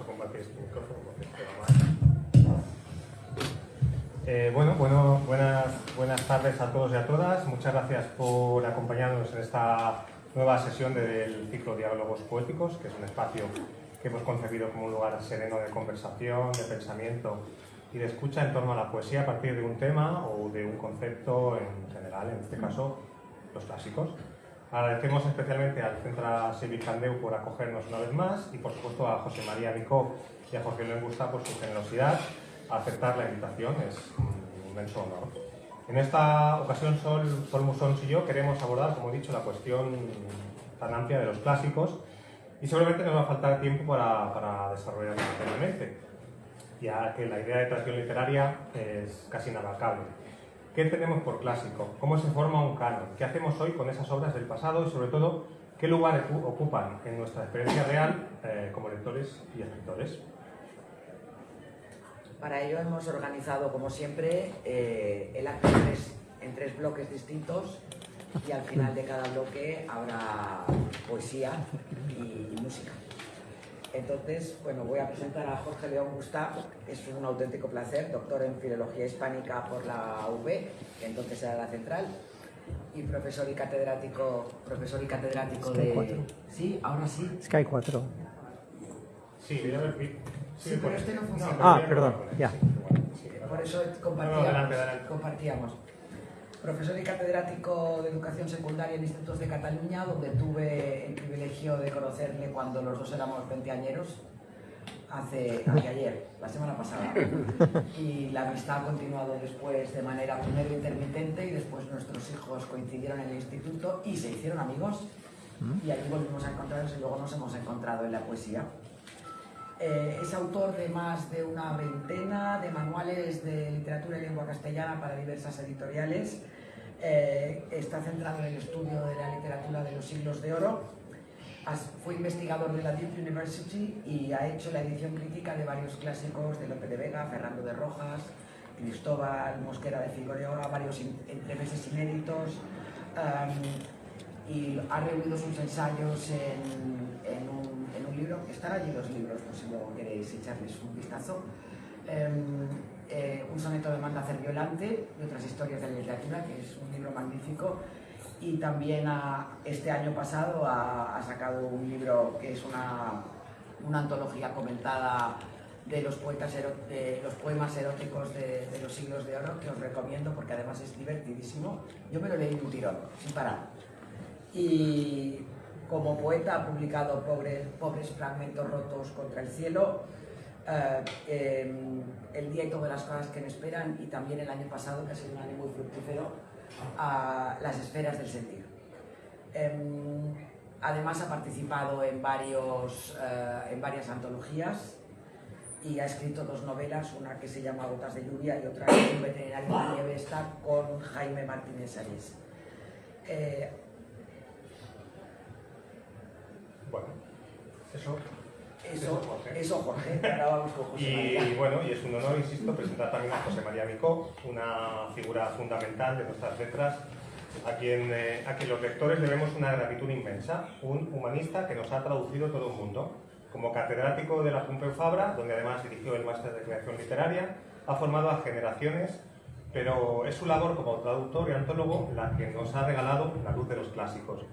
a compartir este micrófono porque buenas tardes a todos y a todas. Muchas gracias por acompañarnos en esta nueva sesión del ciclo Diálogos Poéticos, que es un espacio que hemos concebido como un lugar sereno de conversación, de pensamiento y de escucha en torno a la poesía a partir de un tema o de un concepto en general, en este caso los clásicos. Agradecemos especialmente al Centre Cívic Candeu por acogernos una vez más y por supuesto a José María Micó y a Jorge Luis Gustá por su generosidad a aceptar la invitación, es un inmenso honor. En esta ocasión Sol Musons y yo queremos abordar, como he dicho, la cuestión tan amplia de los clásicos y seguramente nos va a faltar tiempo para desarrollarla plenamente, ya que la idea de tradición literaria es casi inabarcable. ¿Qué entendemos por clásico? ¿Cómo se forma un canon? ¿Qué hacemos hoy con esas obras del pasado? Y sobre todo, ¿qué lugar ocupan en nuestra experiencia real como lectores y escritores? Para ello hemos organizado, como siempre, el acto en tres bloques distintos y al final de cada bloque habrá poesía y música. Entonces, bueno, voy a presentar a Jorge León Gustá, es un auténtico placer, doctor en Filología Hispánica por la UB, que entonces era la Central, y profesor y catedrático Sky de... 4. ¿Sí? ¿Ahora sí? Sky 4. Sí, voy a ver. Sí, pero este no funciona. Perdón, ya. Por eso compartíamos. Profesor y catedrático de Educación Secundaria en Institutos de Cataluña, donde tuve el privilegio de conocerle cuando los dos éramos veinteañeros, ayer, la semana pasada. Y la amistad ha continuado después de manera primero intermitente y después nuestros hijos coincidieron en el instituto y se hicieron amigos. Y allí volvimos a encontrarnos y luego nos hemos encontrado en la poesía. Es autor de más de una veintena de manuales de literatura y lengua castellana para diversas editoriales. Está centrado en el estudio de la literatura de los siglos de oro. Fue investigador de la Duke University y ha hecho la edición crítica de varios clásicos de Lope de Vega, Fernando de Rojas, Cristóbal, Mosquera de Figueroa, varios entremeses inéditos. Y ha reunido sus ensayos en un libro, están allí los libros, por si luego queréis echarles un vistazo. Un soneto de Manda Cerviolante y otras historias de la literatura, que es un libro magnífico. Y también este año pasado ha sacado un libro que es una antología comentada de los poemas eróticos de los siglos de oro, que os recomiendo porque además es divertidísimo. Yo me lo leí de un tirón, sin parar. Y como poeta ha publicado Pobres fragmentos rotos contra el cielo, El día y todas las cosas que me esperan, y también el año pasado, que ha sido un año muy fructífero, Las esferas del sentir. Además ha participado en varias antologías y ha escrito dos novelas, una que se llama Gotas de lluvia y otra que es Un veterinario de nieve, está con Jaime Martínez Arias. Bueno, Eso, Jorge. Ahora vamos con José María. Y es un honor, insisto, presentar también a José María Micó, una figura fundamental de nuestras letras, a quien los lectores debemos una gratitud inmensa, un humanista que nos ha traducido todo el mundo. Como catedrático de la Pompeu Fabra, donde además dirigió el máster de creación literaria, ha formado a generaciones, pero es su labor como traductor y antólogo la que nos ha regalado la luz de los clásicos.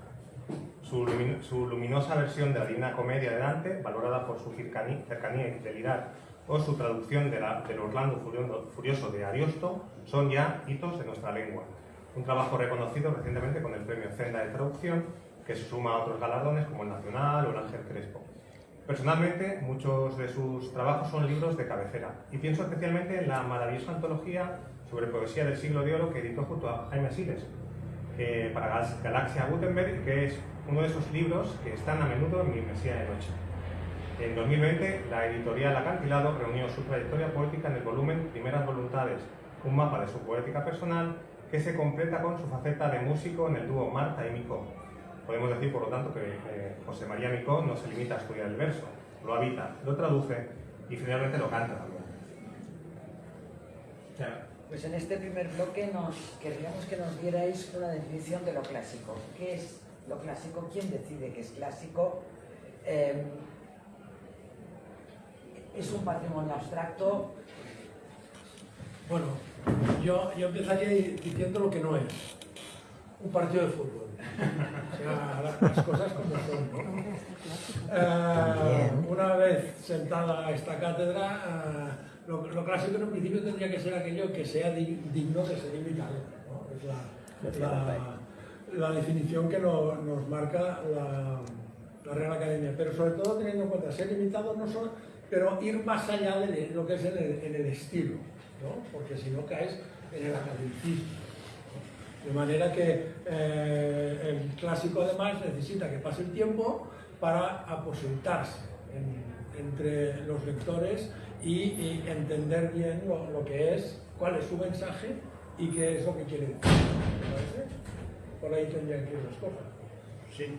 Su luminosa versión de la Divina Comedia de Dante, valorada por su cercanía y fidelidad, o su traducción del Orlando Furioso de Ariosto, son ya hitos de nuestra lengua. Un trabajo reconocido recientemente con el premio Zenda de Traducción, que se suma a otros galardones como el Nacional o el Ángel Crespo. Personalmente, muchos de sus trabajos son libros de cabecera, y pienso especialmente en la maravillosa antología sobre poesía del siglo de oro que editó junto a Jaime Siles, para Galaxia Gutenberg, que es uno de esos libros que están a menudo en mi mesía de noche. En 2020, la editorial Acantilado reunió su trayectoria poética en el volumen Primeras Voluntades, un mapa de su poética personal que se completa con su faceta de músico en el dúo Marta y Micó. Podemos decir, por lo tanto, que José María Micó no se limita a estudiar el verso, lo habita, lo traduce y finalmente lo canta también. Pues en este primer bloque querríamos que nos dierais una definición de lo clásico. ¿Qué es lo clásico? ¿Quién decide que es clásico? es un patrimonio abstracto? Bueno, yo empezaría diciendo lo que no es. Un partido de fútbol. O sea, las cosas como son, ¿no? Una vez sentada esta cátedra, lo clásico en un principio tendría que ser aquello que sea digno de ser imitado, ¿no? Es la definición que nos marca la Real Academia, pero sobre todo teniendo en cuenta ser imitado no solo, pero ir más allá de lo que es en el estilo, ¿no? Porque si no caes en el academicismo, ¿no? De manera que el clásico además necesita que pase el tiempo para aposentarse entre los lectores y entender bien lo que es, cuál es su mensaje y qué es lo que quiere decir. ¿Te parece? Por ahí tendrían que ir las cosas. Sí,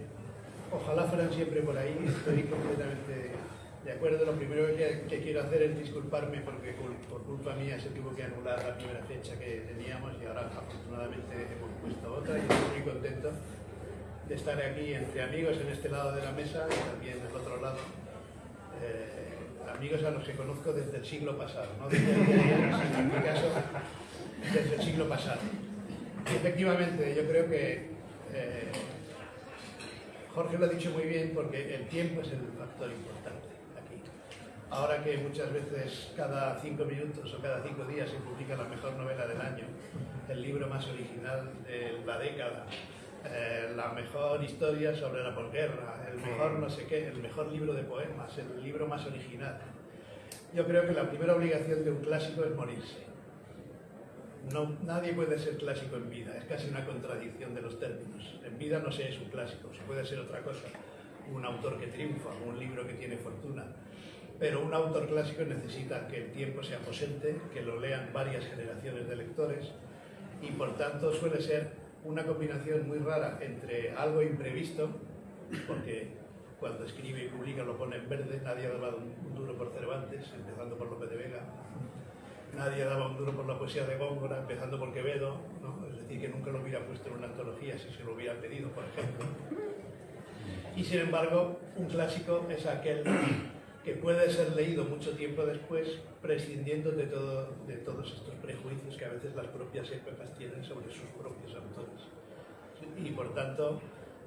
ojalá fueran siempre por ahí, estoy completamente de acuerdo. Lo primero que quiero hacer es disculparme porque por culpa mía se tuvo que anular la primera fecha que teníamos y ahora afortunadamente hemos puesto otra y estoy muy contento de estar aquí entre amigos en este lado de la mesa y también del otro lado. Amigos a los que conozco desde el siglo pasado, no desde el en mi caso, desde el siglo pasado. Y efectivamente, yo creo que Jorge lo ha dicho muy bien porque el tiempo es el factor importante aquí. Ahora que muchas veces cada 5 minutos o cada 5 días se publica la mejor novela del año, el libro más original de la década, la mejor historia sobre la posguerra, el mejor no sé qué, el mejor libro de poemas, el libro más original. Yo creo que la primera obligación de un clásico es morirse. Nadie puede ser clásico en vida, es casi una contradicción de los términos. En vida no se es un clásico, se puede ser otra cosa, un autor que triunfa, un libro que tiene fortuna. Pero un autor clásico necesita que el tiempo se aposente, que lo lean varias generaciones de lectores y por tanto suele ser una combinación muy rara entre algo imprevisto, porque cuando escribe y publica lo pone en verde, nadie ha dado un duro por Cervantes, empezando por Lope de Vega. Nadie daba un duro por la poesía de Góngora, empezando por Quevedo, ¿no? Es decir, que nunca lo hubiera puesto en una antología si se lo hubiera pedido, por ejemplo. Y sin embargo, un clásico es aquel que puede ser leído mucho tiempo después, prescindiendo de todos estos prejuicios que a veces las propias épocas tienen sobre sus propios autores. Y por tanto,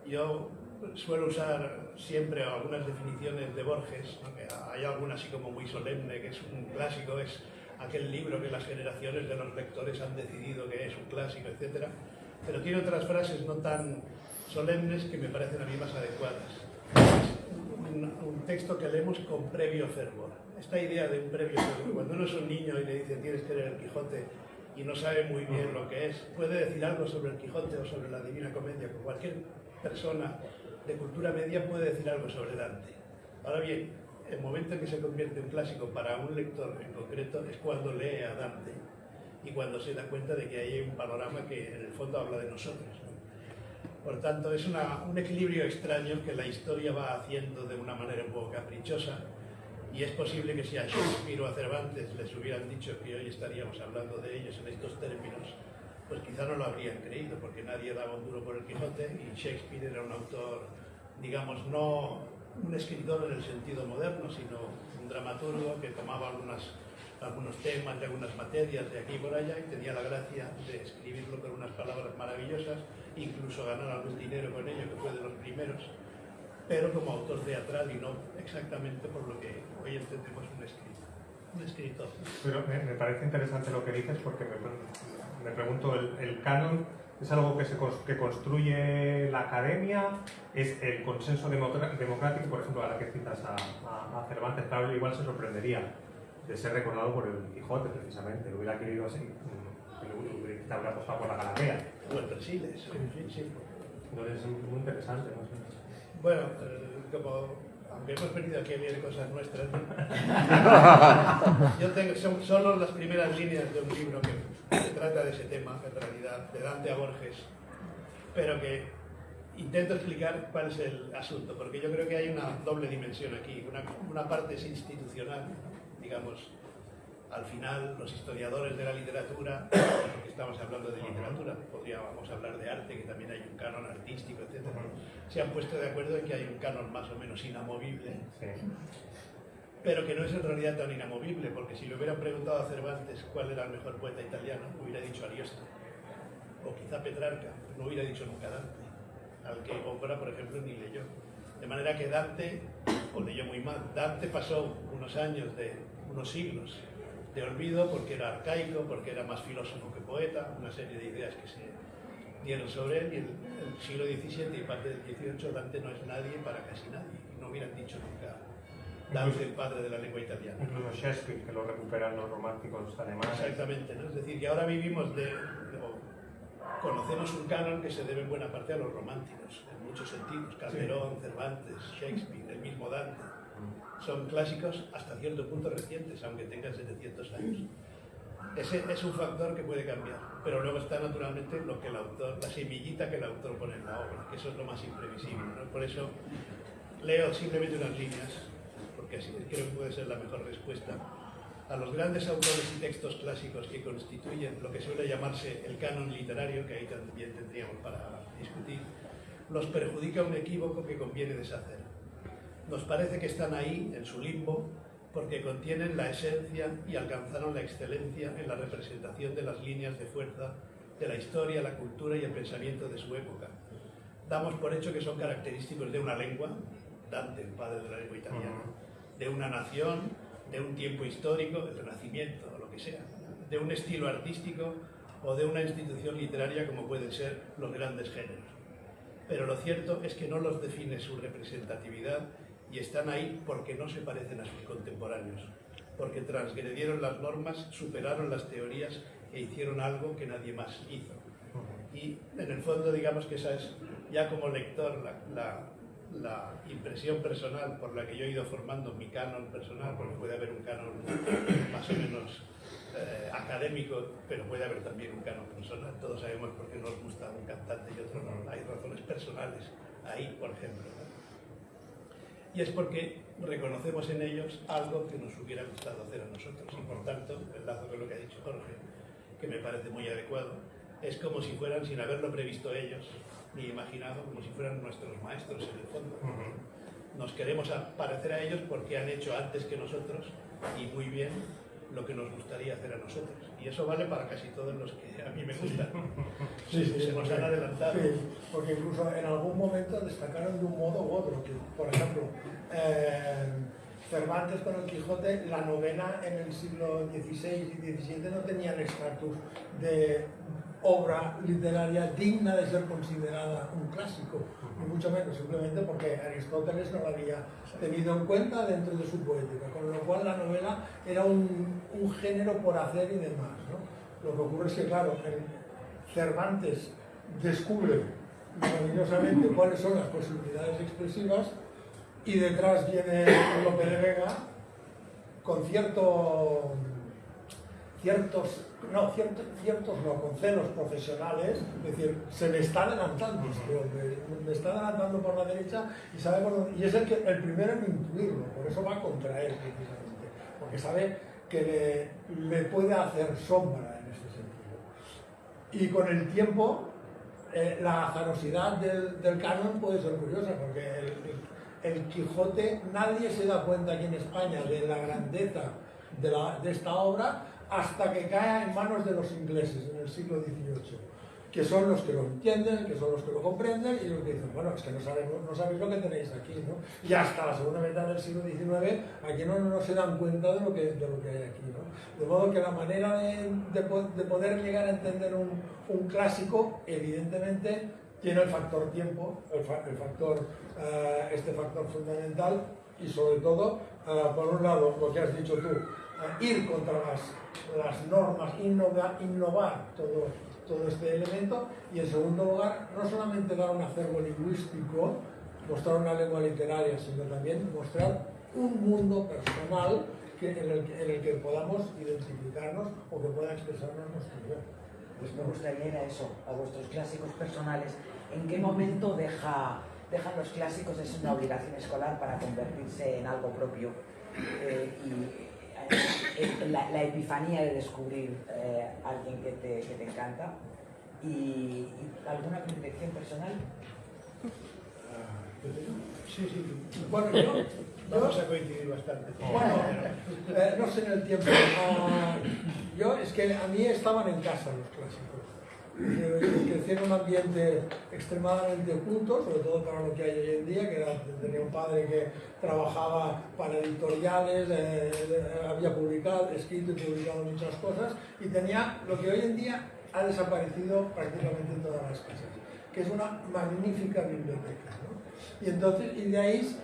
yo suelo usar siempre algunas definiciones de Borges, ¿no? Que hay alguna así como muy solemne, que es un clásico, es aquel libro que las generaciones de los lectores han decidido que es un clásico, etc. Pero tiene otras frases no tan solemnes que me parecen a mí más adecuadas. Un texto que leemos con previo fervor. Esta idea de un previo fervor, cuando uno es un niño y le dicen tienes que leer el Quijote y no sabe muy bien lo que es, puede decir algo sobre el Quijote o sobre la Divina Comedia, pues cualquier persona de cultura media puede decir algo sobre Dante. Ahora bien, el momento en que se convierte en clásico para un lector en concreto es cuando lee a Dante y cuando se da cuenta de que hay un panorama que en el fondo habla de nosotros, ¿no? Por tanto, es un equilibrio extraño que la historia va haciendo de una manera un poco caprichosa y es posible que si a Shakespeare o a Cervantes les hubieran dicho que hoy estaríamos hablando de ellos en estos términos, pues quizá no lo habrían creído porque nadie daba un duro por el Quijote y Shakespeare era un autor, digamos, no un escritor en el sentido moderno, sino un dramaturgo que tomaba algunos temas y algunas materias de aquí y por allá y tenía la gracia de escribirlo con unas palabras maravillosas, incluso ganar algún dinero con ello, que fue de los primeros, pero como autor teatral y no exactamente por lo que hoy entendemos un escritor. Pero me parece interesante lo que dices porque me pregunto, ¿el canon es algo que construye la academia? ¿Es el consenso democrático? Por ejemplo, a la que citas a Cervantes, claro, igual se sorprendería de ser recordado por el Quijote, precisamente. Lo hubiera querido así, que habría apostado por la Galamea. O el Persiles, sí. Entonces es muy interesante, ¿no? Bueno, aunque hemos venido aquí a leer cosas nuestras, yo tengo solo las primeras líneas de un libro que trata de ese tema, en realidad, de Dante a Borges, pero que intento explicar cuál es el asunto, porque yo creo que hay una doble dimensión aquí. Una parte es institucional, digamos, al final los historiadores de la literatura, porque estamos hablando de literatura, podríamos hablar de arte, que también hay un canon artístico, etc., se han puesto de acuerdo en que hay un canon más o menos inamovible. Sí. pero que no es en realidad tan inamovible, porque si le hubieran preguntado a Cervantes cuál era el mejor poeta italiano, hubiera dicho Ariosto, o quizá Petrarca, no hubiera dicho nunca Dante, al que Góngora, por ejemplo, ni leyó. De manera que Dante, o leyó muy mal, Dante pasó unos años, unos siglos de olvido porque era arcaico, porque era más filósofo que poeta, una serie de ideas que se dieron sobre él, y el siglo XVII y parte del XVIII Dante no es nadie para casi nadie, y no hubieran dicho nunca Dante, el padre de la lengua italiana. Incluso Shakespeare, que lo recuperan los románticos alemanes. Exactamente, ¿no? Es decir, que ahora vivimos conocemos un canon que se debe en buena parte a los románticos, en muchos sentidos. Calderón, Cervantes, Shakespeare, el mismo Dante. Son clásicos hasta cierto punto recientes, aunque tengan 700 años. Ese es un factor que puede cambiar, pero luego está naturalmente lo que el autor, la semillita que el autor pone en la obra, que eso es lo más imprevisible, ¿no? Por eso leo simplemente unas líneas, porque así creo que puede ser la mejor respuesta a los grandes autores y textos clásicos que constituyen lo que suele llamarse el canon literario, que ahí también tendríamos para discutir. Los perjudica un equívoco que conviene deshacer. Nos parece que están ahí, en su limbo, porque contienen la esencia y alcanzaron la excelencia en la representación de las líneas de fuerza de la historia, la cultura y el pensamiento de su época. Damos por hecho que son característicos de una lengua, Dante, el padre de la lengua italiana, de una nación, de un tiempo histórico, el Renacimiento o lo que sea, de un estilo artístico o de una institución literaria como pueden ser los grandes géneros. Pero lo cierto es que no los define su representatividad y están ahí porque no se parecen a sus contemporáneos, porque transgredieron las normas, superaron las teorías e hicieron algo que nadie más hizo. Y en el fondo digamos que esa es ya como lector la impresión personal por la que yo he ido formando mi canon personal, porque puede haber un canon más o menos académico, pero puede haber también un canon personal. Todos sabemos por qué nos gusta un cantante y otro no. Hay razones personales ahí, por ejemplo, ¿no? Y es porque reconocemos en ellos algo que nos hubiera gustado hacer a nosotros. Y por tanto, enlazo con lo que ha dicho Jorge, que me parece muy adecuado, es como si fueran, sin haberlo previsto ellos, ni imaginado, como si fueran nuestros maestros en el fondo. Nos queremos parecer a ellos porque han hecho antes que nosotros, y muy bien, lo que nos gustaría hacer a nosotros. Y eso vale para casi todos los que a mí me gustan. Se nos han adelantado. Sí, porque incluso en algún momento destacaron de un modo u otro. Que, por ejemplo, Cervantes con el Quijote, la novela en el siglo XVI y XVII no tenía el estatus de obra literaria digna de ser considerada un clásico, ni mucho menos, simplemente porque Aristóteles no la había tenido en cuenta dentro de su poética, con lo cual la novela era un género por hacer y demás, ¿no? Lo que ocurre es que, claro, Cervantes descubre maravillosamente cuáles son las posibilidades expresivas y detrás viene Lope de Vega con con celos profesionales, es decir, se me está adelantando este hombre, me está adelantando por la derecha y sabe por dónde, y es el primero en intuirlo, por eso va contra él precisamente, porque sabe que le puede hacer sombra en este sentido. Y con el tiempo, la azarosidad del canon puede ser curiosa, porque el Quijote, nadie se da cuenta aquí en España de la grandeza de esta obra hasta que cae en manos de los ingleses en el siglo XVIII, que son los que lo entienden, que son los que lo comprenden y los que dicen, bueno, es que no sabéis lo que tenéis aquí, ¿no? Y hasta la segunda mitad del siglo XIX aquí no se dan cuenta de lo que hay aquí, ¿no? De modo que la manera de poder llegar a entender un clásico, evidentemente, tiene el factor tiempo, este factor fundamental, y sobre todo, por un lado, lo que has dicho tú, ir contra las normas, innovar todo este elemento, y en segundo lugar, no solamente dar un acervo lingüístico, mostrar una lengua literaria, sino también mostrar un mundo personal en el que podamos identificarnos o que pueda expresarnos nuestro yo. Pues me gustaría ir a eso, a vuestros clásicos personales. ¿En qué momento dejan los clásicos de ser una obligación escolar para convertirse en algo propio? La epifanía de descubrir a alguien que te encanta. ¿Y alguna predilección personal? Sí, sí. Bueno, Vamos a coincidir bastante. bueno, no sé en el tiempo. Es que a mí estaban en casa los clásicos. Crecí en un ambiente extremadamente culto, sobre todo para lo que hay hoy en día, tenía un padre que trabajaba para editoriales, había escrito y publicado muchas cosas, y tenía lo que hoy en día ha desaparecido prácticamente en todas las casas, que es una magnífica biblioteca, ¿no? Y entonces, y de ahí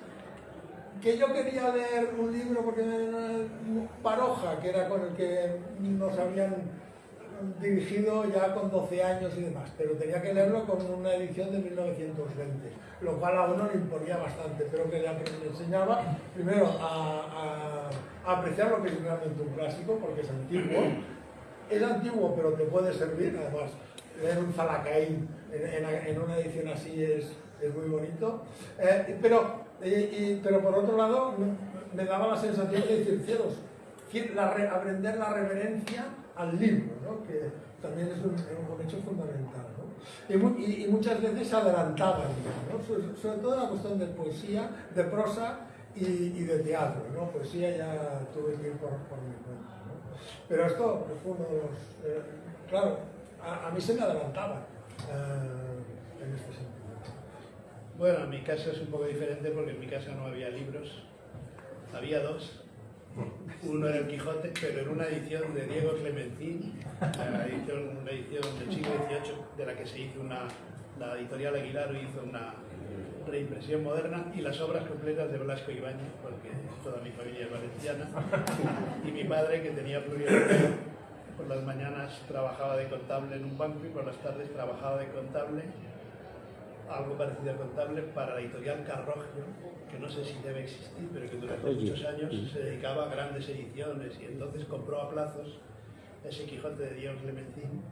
que yo quería leer un libro porque Paroja, que era con el que nos habían dirigido ya con 12 años y demás, pero tenía que leerlo con una edición de 1920, lo cual a uno le imponía bastante, pero que le enseñaba primero a apreciar lo que es realmente un clásico, porque es antiguo, pero te puede servir. Además, leer un Zalacaín en una edición así es muy bonito, pero por otro lado me daba la sensación de decir, cielos, aprender la reverencia al libro, ¿no? Que también es un hecho fundamental, ¿no? Y muchas veces se adelantaba el libro, ¿no? Sobre todo la cuestión de poesía, de prosa y de teatro, ¿no? Poesía ya tuve que ir por mi cuenta, ¿no? Pero esto fue uno de los... claro, a mí se me adelantaba en este sentido. Bueno, en mi caso es un poco diferente porque en mi casa no había libros, había dos. Uno era el Quijote, pero en una edición de Diego Clementín, una edición del siglo XVIII, de la que se hizo la editorial Aguilar hizo una reimpresión moderna, y las obras completas de Blasco Ibáñez, porque toda mi familia es valenciana, y mi padre, que tenía pluriempleo, por las mañanas trabajaba de contable en un banco y por las tardes trabajaba de contable, algo parecido a contable, para la editorial Carrogio, que no sé si debe existir, pero que durante muchos años se dedicaba a grandes ediciones, y entonces compró a plazos ese Quijote de Diego Clementín,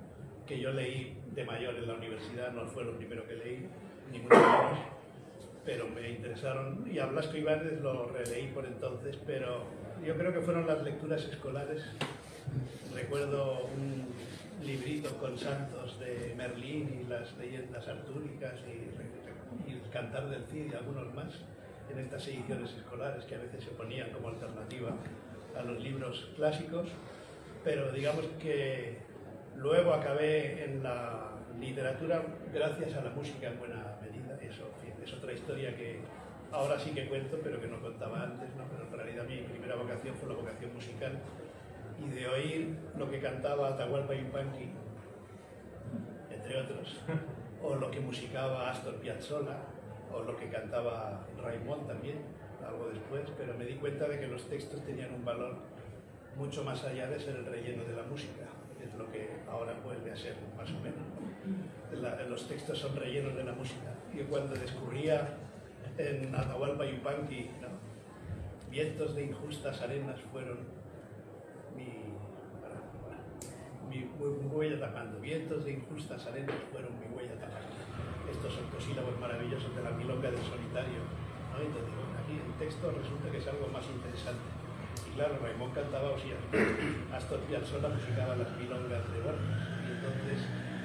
que yo leí de mayor en la universidad, no fue lo primero que leí, ni mucho menos, pero me interesaron, y a Blasco Ibáñez lo releí por entonces, pero yo creo que fueron las lecturas escolares. Recuerdo un librito con santos de Merlín y las leyendas artúricas y el Cantar del Cid y algunos más en estas ediciones escolares que a veces se ponían como alternativa a los libros clásicos, pero digamos que luego acabé en la literatura gracias a la música en buena medida. Eso, en fin, es otra historia que ahora sí que cuento, pero que no contaba antes, ¿no? Pero en realidad mi primera vocación fue la vocación musical, y de oír lo que cantaba Atahualpa Yupanqui, entre otros, o lo que musicaba Astor Piazzolla, o lo que cantaba Raimon también, algo después, pero me di cuenta de que los textos tenían un valor mucho más allá de ser el relleno de la música, es lo que ahora vuelve a ser más o menos. Los textos son rellenos de la música. Yo cuando descubría en Atahualpa Yupanqui, ¿no? Vientos de injustas arenas fueron mi huella tapando, vientos de injustas arenas fueron mi huella tapando. Estos octosílabos maravillosos de la milonga del solitario, ¿no? Entonces, bueno, aquí el texto resulta que es algo más interesante. Y claro, Raimón cantaba Osías, Astor Piazzolla musicaba las milongas de Borges, y entonces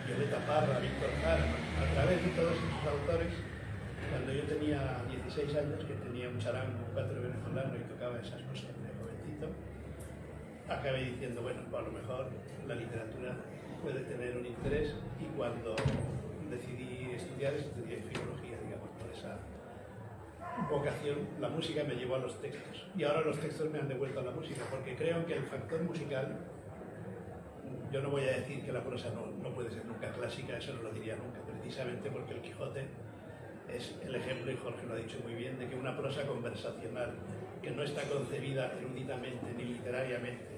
Violeta Parra, Víctor Jara, a través de todos esos autores, cuando yo tenía 16 años, que tenía un charango, un cuatro venezolano y tocaba esas cosas de jovencito, acabé diciendo, bueno, pues a lo mejor la literatura puede tener un interés, y cuando decidí estudié filología, digamos, por esa vocación. La música me llevó a los textos, y ahora los textos me han devuelto a la música, porque creo que el factor musical, yo no voy a decir que la prosa no puede ser nunca clásica, eso no lo diría nunca, precisamente porque el Quijote es el ejemplo, y Jorge lo ha dicho muy bien, de que una prosa conversacional, que no está concebida eruditamente ni literariamente,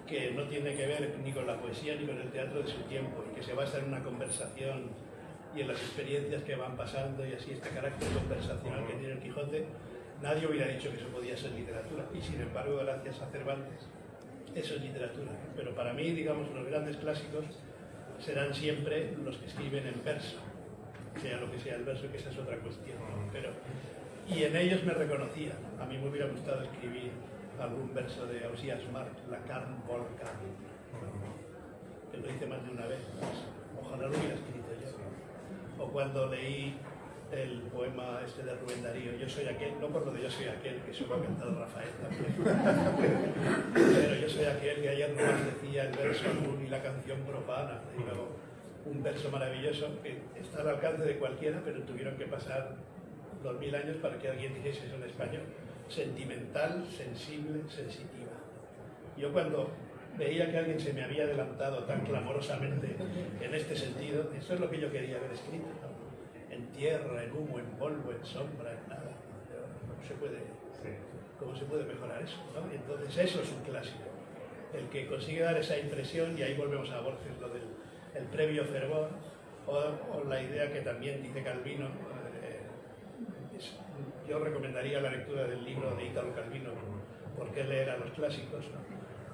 que no tiene que ver ni con la poesía ni con el teatro de su tiempo, y que se basa en una conversación y en las experiencias que van pasando, y así este carácter conversacional que tiene el Quijote, nadie hubiera dicho que eso podía ser literatura, y sin embargo, gracias a Cervantes, eso es literatura. Pero para mí, digamos, los grandes clásicos serán siempre los que escriben en verso, sea lo que sea el verso, que esa es otra cuestión, ¿no? Y en ellos me reconocía. A mí me hubiera gustado escribir algún verso de Ausías Marc, La carn vol carn, que lo hice más de una vez, ojalá lo hubiera escrito yo. O cuando leí el poema este de Rubén Darío, Yo soy aquel, no por lo de yo soy aquel, que eso lo ha cantado Rafael también, pero yo soy aquel que ayer nomás decía el verso azul y la canción profana, y luego un verso maravilloso que está al alcance de cualquiera, pero tuvieron que pasar 2000 años para que alguien dijese eso en español. Sentimental, sensible, sensitiva. Yo cuando veía que alguien se me había adelantado tan clamorosamente en este sentido, eso es lo que yo quería haber escrito, ¿no? En tierra, en humo, en polvo, en sombra, en nada. ¿Cómo se puede mejorar eso, ¿no? Entonces eso es un clásico. El que consigue dar esa impresión, y ahí volvemos a Borges, lo del el previo fervor, o la idea que también dice Calvino. Yo recomendaría la lectura del libro de Italo Calvino, ¿por qué leer a los clásicos?, ¿no?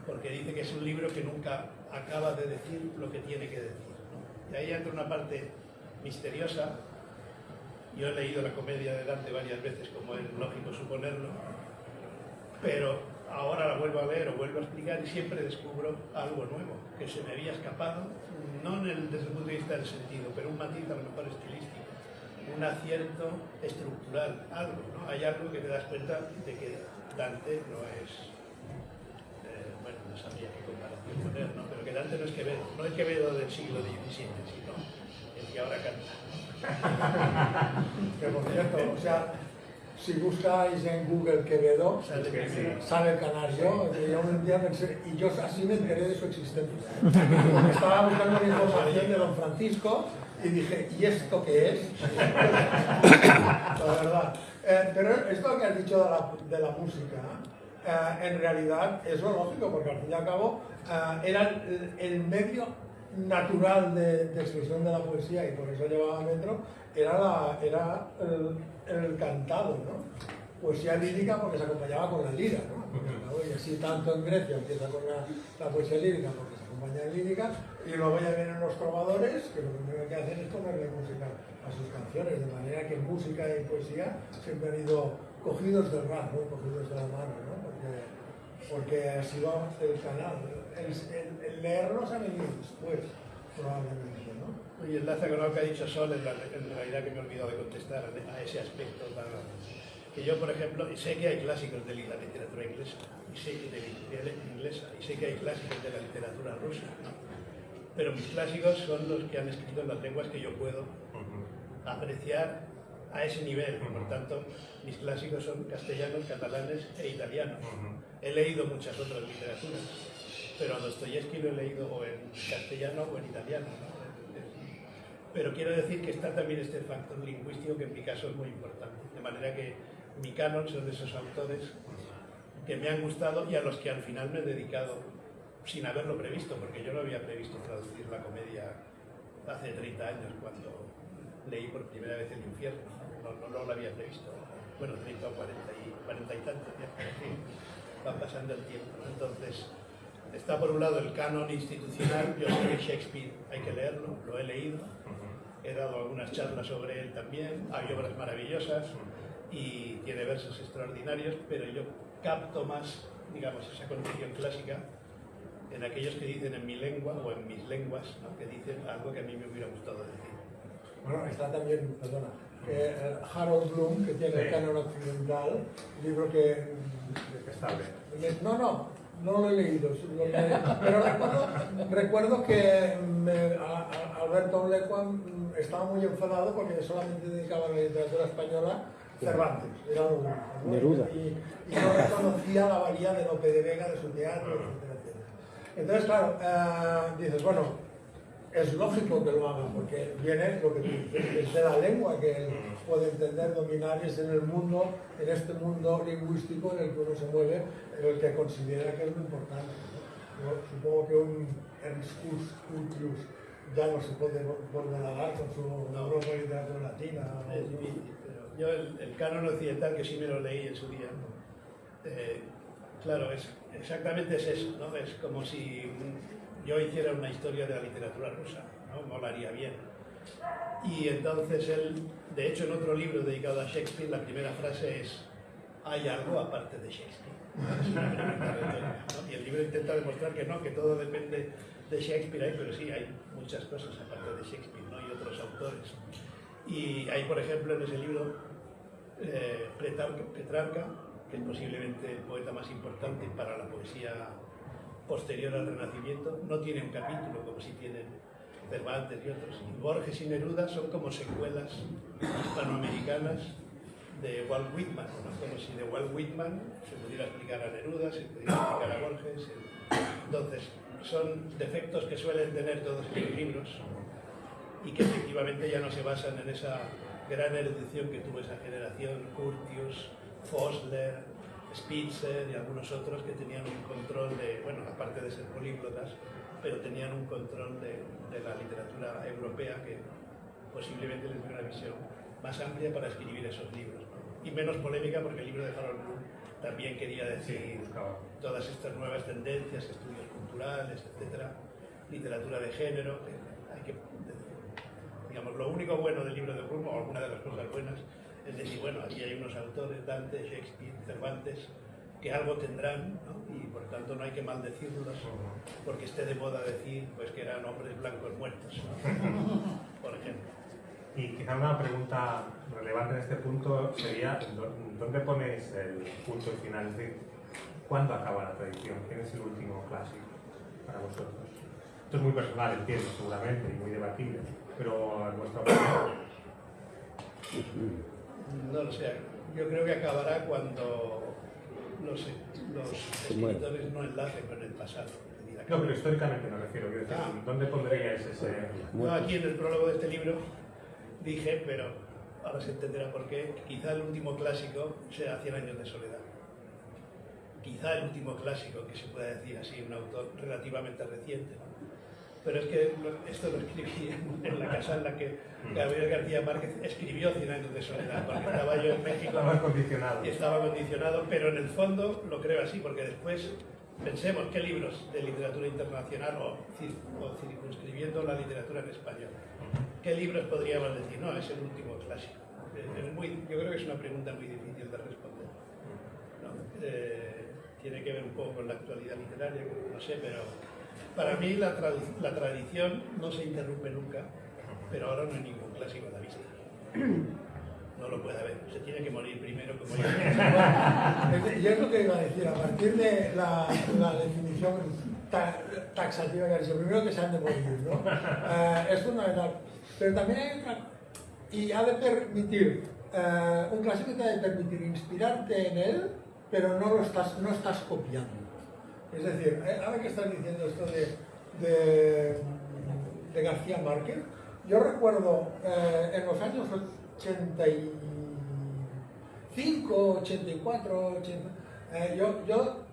Porque dice que es un libro que nunca acaba de decir lo que tiene que decir, ¿no? Y ahí entra una parte misteriosa. Yo he leído la comedia de Dante varias veces, como es lógico suponerlo, pero ahora la vuelvo a leer o vuelvo a explicar y siempre descubro algo nuevo, que se me había escapado, no desde el punto de vista del sentido, pero un matiz a lo mejor estilístico, un acierto estructural, algo, ¿no? Hay algo que te das cuenta de que Dante no es, bueno, no sabía qué comparación poner, ¿no? Pero que Dante no es Quevedo, no es Quevedo del siglo XVII, sino el que ahora canta. Que por cierto, o sea, si buscáis en Google Quevedo, sale el canario. Yo un día pensé, y yo así me enteré de su existencia. Estaba buscando la información de Don Francisco y dije, ¿y esto qué es? La verdad. Pero esto que has dicho de la música, en realidad es lo lógico, porque al fin y al cabo era el medio natural de expresión de la poesía, y por eso llevaba metro, era el cantado, ¿no? Poesía lírica porque se acompañaba con la lira, ¿no? Y así tanto en Grecia empieza con la poesía lírica porque se acompaña en lírica, y luego ya vienen los trovadores, que lo primero que hacen es ponerle música a sus canciones, de manera que música y poesía siempre han ido cogidos del ras, ¿no? Cogidos de la mano, ¿no? Porque ha sido el canal. El leerlos ha venido después, probablemente, ¿no? Y enlaza con lo que ha dicho Sol, en realidad que me he olvidado de contestar a ese aspecto que yo, por ejemplo, sé que hay clásicos de la literatura inglesa, y sé que y sé que hay clásicos de la literatura rusa, ¿no? Pero mis clásicos son los que han escrito en las lenguas que yo puedo apreciar a ese nivel. Por tanto, mis clásicos son castellanos, catalanes e italianos. He leído muchas otras literaturas, pero a Dostoyevsky lo he leído o en castellano o en italiano, ¿no? Pero quiero decir que está también este factor lingüístico que en mi caso es muy importante. De manera que mi canon son de esos autores que me han gustado y a los que al final me he dedicado sin haberlo previsto, porque yo no había previsto traducir la comedia hace 30 años cuando leí por primera vez El infierno. No lo había previsto. Bueno, 30 o 40 y tantos, ya. Va pasando el tiempo, ¿no? Entonces, está por un lado el canon institucional. Yo sé que Shakespeare hay que leerlo, lo he leído, he dado algunas charlas sobre él también, hay obras maravillosas y tiene versos extraordinarios, pero yo capto más, digamos, esa condición clásica en aquellos que dicen en mi lengua o en mis lenguas, ¿no? Que dicen algo que a mí me hubiera gustado decir. Bueno, está también, perdona, Harold Bloom, que tiene el canon occidental, libro que... No lo he leído, pero recuerdo que Alberto Lecuan estaba muy enfadado porque solamente dedicaba a la literatura española Cervantes, era lo único, ¿no? Neruda. Y no reconocía la valía de Lope de Vega, de su teatro, etc. Entonces, claro, dices, bueno, es lógico que lo hagan, porque viene lo que tú dices, es de la lengua que él puede entender, dominar, y es en el mundo, en este mundo lingüístico en el que uno se mueve, en el que considera que es lo importante, ¿no? Yo supongo que un Ernst Curtius ya no se puede volver a dar con su Europa de literatura latina. Es difícil, pero yo el canon occidental, que sí me lo leí en su día, claro, exactamente es eso, ¿no? Es como si yo hiciera una historia de la literatura rusa, ¿no? Molaría bien. Y entonces él, de hecho, en otro libro dedicado a Shakespeare, la primera frase es: ¿hay algo aparte de Shakespeare? Es una pregunta retórica, ¿no? Y el libro intenta demostrar que no, que todo depende de Shakespeare, pero sí, hay muchas cosas aparte de Shakespeare, ¿no? Y otros autores. Y hay, por ejemplo, en ese libro, Petrarca, que es posiblemente el poeta más importante para la poesía posterior al Renacimiento, no tiene un capítulo como si tienen Cervantes y otros. Y Borges y Neruda son como secuelas hispanoamericanas de Walt Whitman, ¿no? Como si de Walt Whitman se pudiera explicar a Neruda, se pudiera explicar a Borges. Entonces, son defectos que suelen tener todos estos libros y que efectivamente ya no se basan en esa gran erudición que tuvo esa generación, Curtius, Fosler, Spitzer y algunos otros que tenían un control de, bueno, aparte de ser políglotas, pero tenían un control de la literatura europea que posiblemente les dio una visión más amplia para escribir esos libros, ¿no? Y menos polémica, porque el libro de Harold Bloom también quería decir todas estas nuevas tendencias, estudios culturales, etcétera, literatura de género. Hay que, digamos, lo único bueno del libro de Bloom, o alguna de las cosas buenas, es decir, bueno, aquí hay unos autores, Dante, Shakespeare, Cervantes, que algo tendrán, ¿no? Y por tanto no hay que maldecirlos porque esté de moda decir pues que eran hombres blancos muertos, ¿no? Por ejemplo. Y quizá una pregunta relevante en este punto sería, ¿dónde ponéis el punto final? Es decir, ¿cuándo acaba la tradición? ¿Quién es el último clásico para vosotros? Esto es muy personal, entiendo, seguramente, y muy debatible, pero en vuestra opinión. No lo sé, yo creo que acabará cuando los escritores no enlacen con el pasado. No, pero históricamente me refiero, quiero decir, ¿dónde pondríais ese...? Yo aquí en el prólogo de este libro dije, pero ahora se entenderá por qué, quizá el último clásico sea 100 años de soledad. Quizá el último clásico, que se pueda decir así, un autor relativamente reciente, ¿no? Pero es que esto lo escribí en la casa en la que Gabriel García Márquez escribió 100 años de soledad, porque estaba yo en México y estaba condicionado, pero en el fondo lo creo así, porque después pensemos qué libros de literatura internacional o circunscribiendo la literatura en español, qué libros podríamos decir, no, es el último clásico. Yo creo que es una pregunta muy difícil de responder, ¿no? Tiene que ver un poco con la actualidad literaria, no sé, pero para mí la tradición no se interrumpe nunca, pero ahora no hay ningún clásico a la vista. No lo puede haber, se tiene que morir primero como yo. Yo es lo que iba a decir, a partir de la definición taxativa que ha dicho, primero que se han de morir, ¿no? Es fundamental. Pero también hay otra, y ha de permitir, un clásico te ha de permitir inspirarte en él, pero no estás copiando. Es decir, ahora que estás diciendo esto de García Márquez, yo recuerdo en los años 85, 84, 80, yo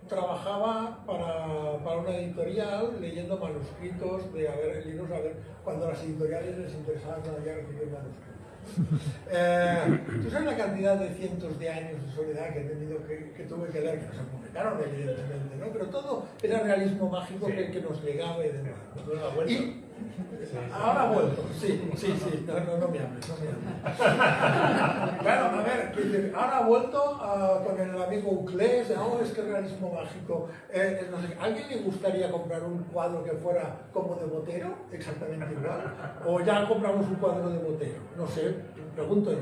trabajaba para una editorial leyendo manuscritos de libros, cuando a las editoriales les interesaba todavía recibir manuscritos. Tú sabes la cantidad de cientos de años de soledad que he tenido que tuve que leer, que no se publicaron evidentemente, ¿no? Pero todo era realismo mágico que nos llegaba y demás, ¿no? Y ahora ha vuelto, sí, no me hables, Bueno, a ver, ahora ha vuelto con el amigo Uclés, es que el realismo mágico, no sé, ¿a alguien le gustaría comprar un cuadro que fuera como de Botero, exactamente igual? ¿O ya compramos un cuadro de Botero? No sé, pregunto yo,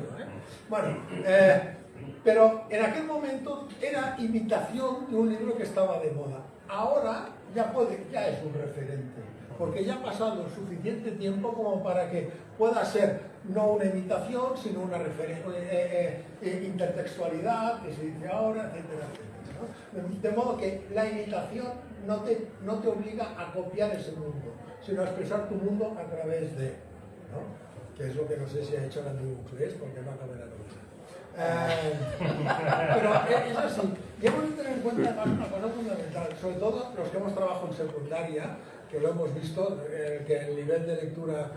Bueno, pero en aquel momento era imitación de un libro que estaba de moda. Ahora ya es un referente, porque ya ha pasado suficiente tiempo como para que pueda ser no una imitación, sino una intertextualidad, que se dice ahora, etcétera, etcétera, ¿no? De modo que la imitación no te obliga a copiar ese mundo, sino a expresar tu mundo a través de, ¿no? Que es lo que no sé si ha hecho el amigo Uclés, porque no acaba la novela. Pero es así, y hemos de tener en cuenta una cosa fundamental, sobre todo los que hemos trabajado en secundaria, que lo hemos visto, que el nivel de lectura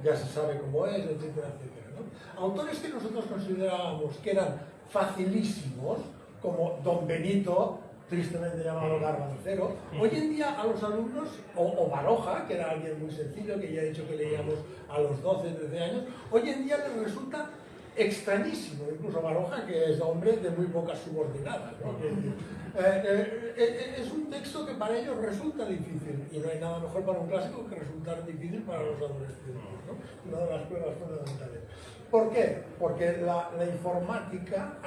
ya se sabe cómo es, etcétera, etcétera, ¿no? Autores que nosotros considerábamos que eran facilísimos, como Don Benito, tristemente llamado Garbancero, hoy en día a los alumnos, o Baroja, que era alguien muy sencillo, que ya he dicho que leíamos a los 12, 13 años, hoy en día les resulta extrañísimo, incluso Baroja, que es hombre de muy pocas subordinadas, ¿no? Es un texto que para ellos resulta difícil, y no hay nada mejor para un clásico que resultar difícil para los adolescentes, ¿no? Una de las pruebas fundamentales. ¿Por qué? Porque la informática,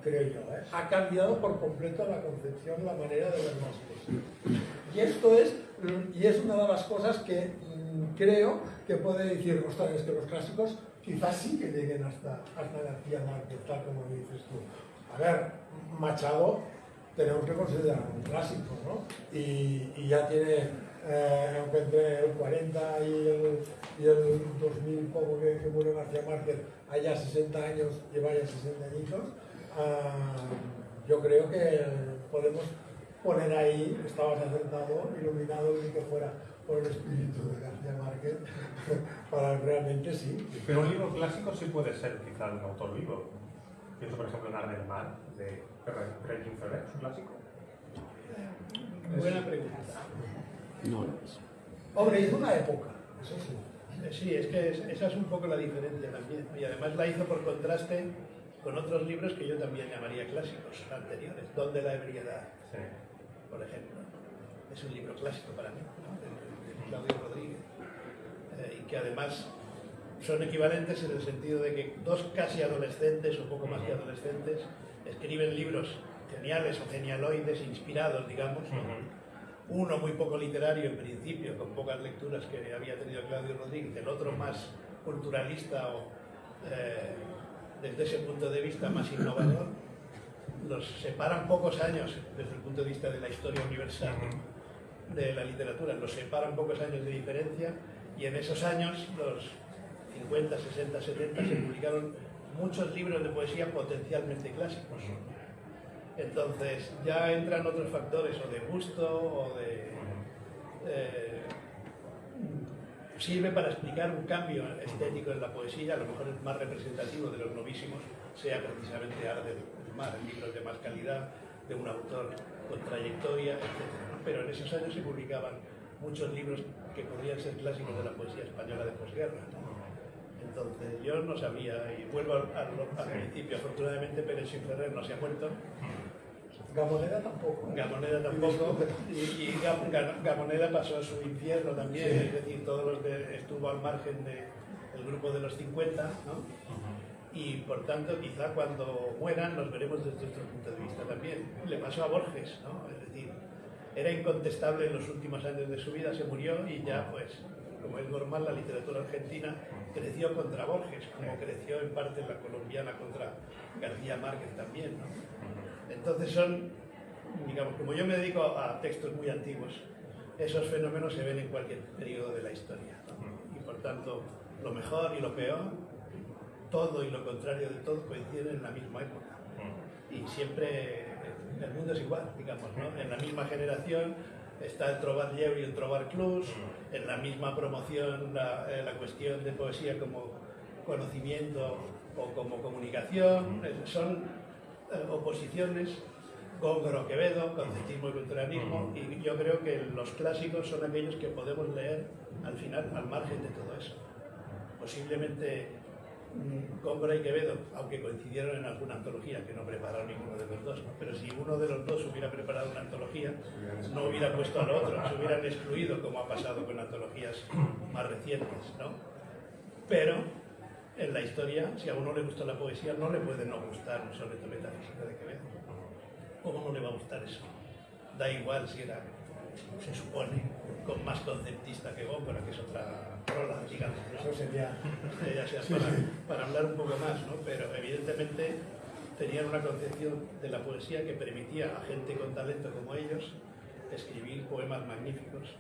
creo yo, ha cambiado por completo la concepción, la manera de ver las cosas. Y es una de las cosas que creo que puede decir, ostras, es que los clásicos quizás sí que lleguen hasta García Márquez, tal como dices tú. A ver, Machado tenemos que considerar un clásico, ¿no? Y ya tiene, entre el 40 y el 2000 poco que murió García Márquez, haya 60 años, lleva ya 60 añitos. Yo creo que podemos poner ahí, estabas acertado, iluminado, ni que fuera por el espíritu de García Márquez, para realmente sí. Pero un libro clásico sí puede ser quizá un autor vivo. Pienso por ejemplo en Arma del Mar, de Joaquín Ferrer, ¿es un clásico? Buena pregunta. No. Hombre, hizo una época, eso sí. Sí, es que esa es un poco la diferencia también. Y además la hizo por contraste con otros libros que yo también llamaría clásicos anteriores. Don de la ebriedad, Sí. por ejemplo. Es un libro clásico para mí, ¿no? de Claudio Rodríguez. Y que además son equivalentes en el sentido de que dos casi adolescentes, o poco más que adolescentes, escriben libros geniales o genialoides, inspirados, digamos. Uno muy poco literario en principio, con pocas lecturas que había tenido Claudio Rodríguez, el otro más culturalista o desde ese punto de vista más innovador. Los separan pocos años desde el punto de vista de la historia universal de la literatura, los separan pocos años de diferencia, y en esos años, los 50, 60, 70, se publicaron muchos libros de poesía potencialmente clásicos. Entonces ya entran otros factores, o de gusto, o de... sirve para explicar un cambio estético en la poesía. A lo mejor el más representativo de los novísimos sea precisamente Arma del Mar, libros de más calidad, de un autor con trayectoria, etc. Pero en esos años se publicaban muchos libros que podrían ser clásicos de la poesía española de posguerra, ¿no? Entonces yo no sabía, y vuelvo al principio, afortunadamente Pérez Ferrer no se ha muerto. Gamoneda tampoco. Gamoneda tampoco, y Gamoneda pasó su infierno también, sí. Es decir, todos los que estuvo al margen del grupo de los 50, ¿no? Y por tanto quizá cuando mueran los veremos desde otro punto de vista también. Le pasó a Borges, ¿no? Es decir, era incontestable en los últimos años de su vida, se murió y ya pues, como es normal, la literatura argentina creció contra Borges, como creció en parte la colombiana contra García Márquez también, ¿no? Entonces son, digamos, como yo me dedico a textos muy antiguos, esos fenómenos se ven en cualquier periodo de la historia, ¿no? Y por tanto, lo mejor y lo peor, todo y lo contrario de todo coinciden en la misma época. Y siempre el mundo es igual, digamos, ¿no? En la misma generación está el trobar lleu y el trobar clus, en la misma promoción la cuestión de poesía como conocimiento o como comunicación, son oposiciones, Góngora, Quevedo, conceptismo y culturalismo, y yo creo que los clásicos son aquellos que podemos leer al final, al margen de todo eso. Posiblemente Góngora y Quevedo, aunque coincidieron en alguna antología, que no prepararon ninguno de los dos, ¿no? Pero si uno de los dos hubiera preparado una antología, no hubiera puesto al otro, se hubieran excluido, como ha pasado con antologías más recientes, ¿no? Pero en la historia, si a uno le gustó la poesía, no le puede no gustar un soneto metafísico de Quevedo. ¿Cómo no le va a gustar eso? Da igual si era, se supone, con más conceptista que Góngora, que es otra prola, digamos, ¿no? Eso sería... Ya sea para hablar un poco más, ¿no? Pero evidentemente tenían una concepción de la poesía que permitía a gente con talento como ellos escribir poemas magníficos.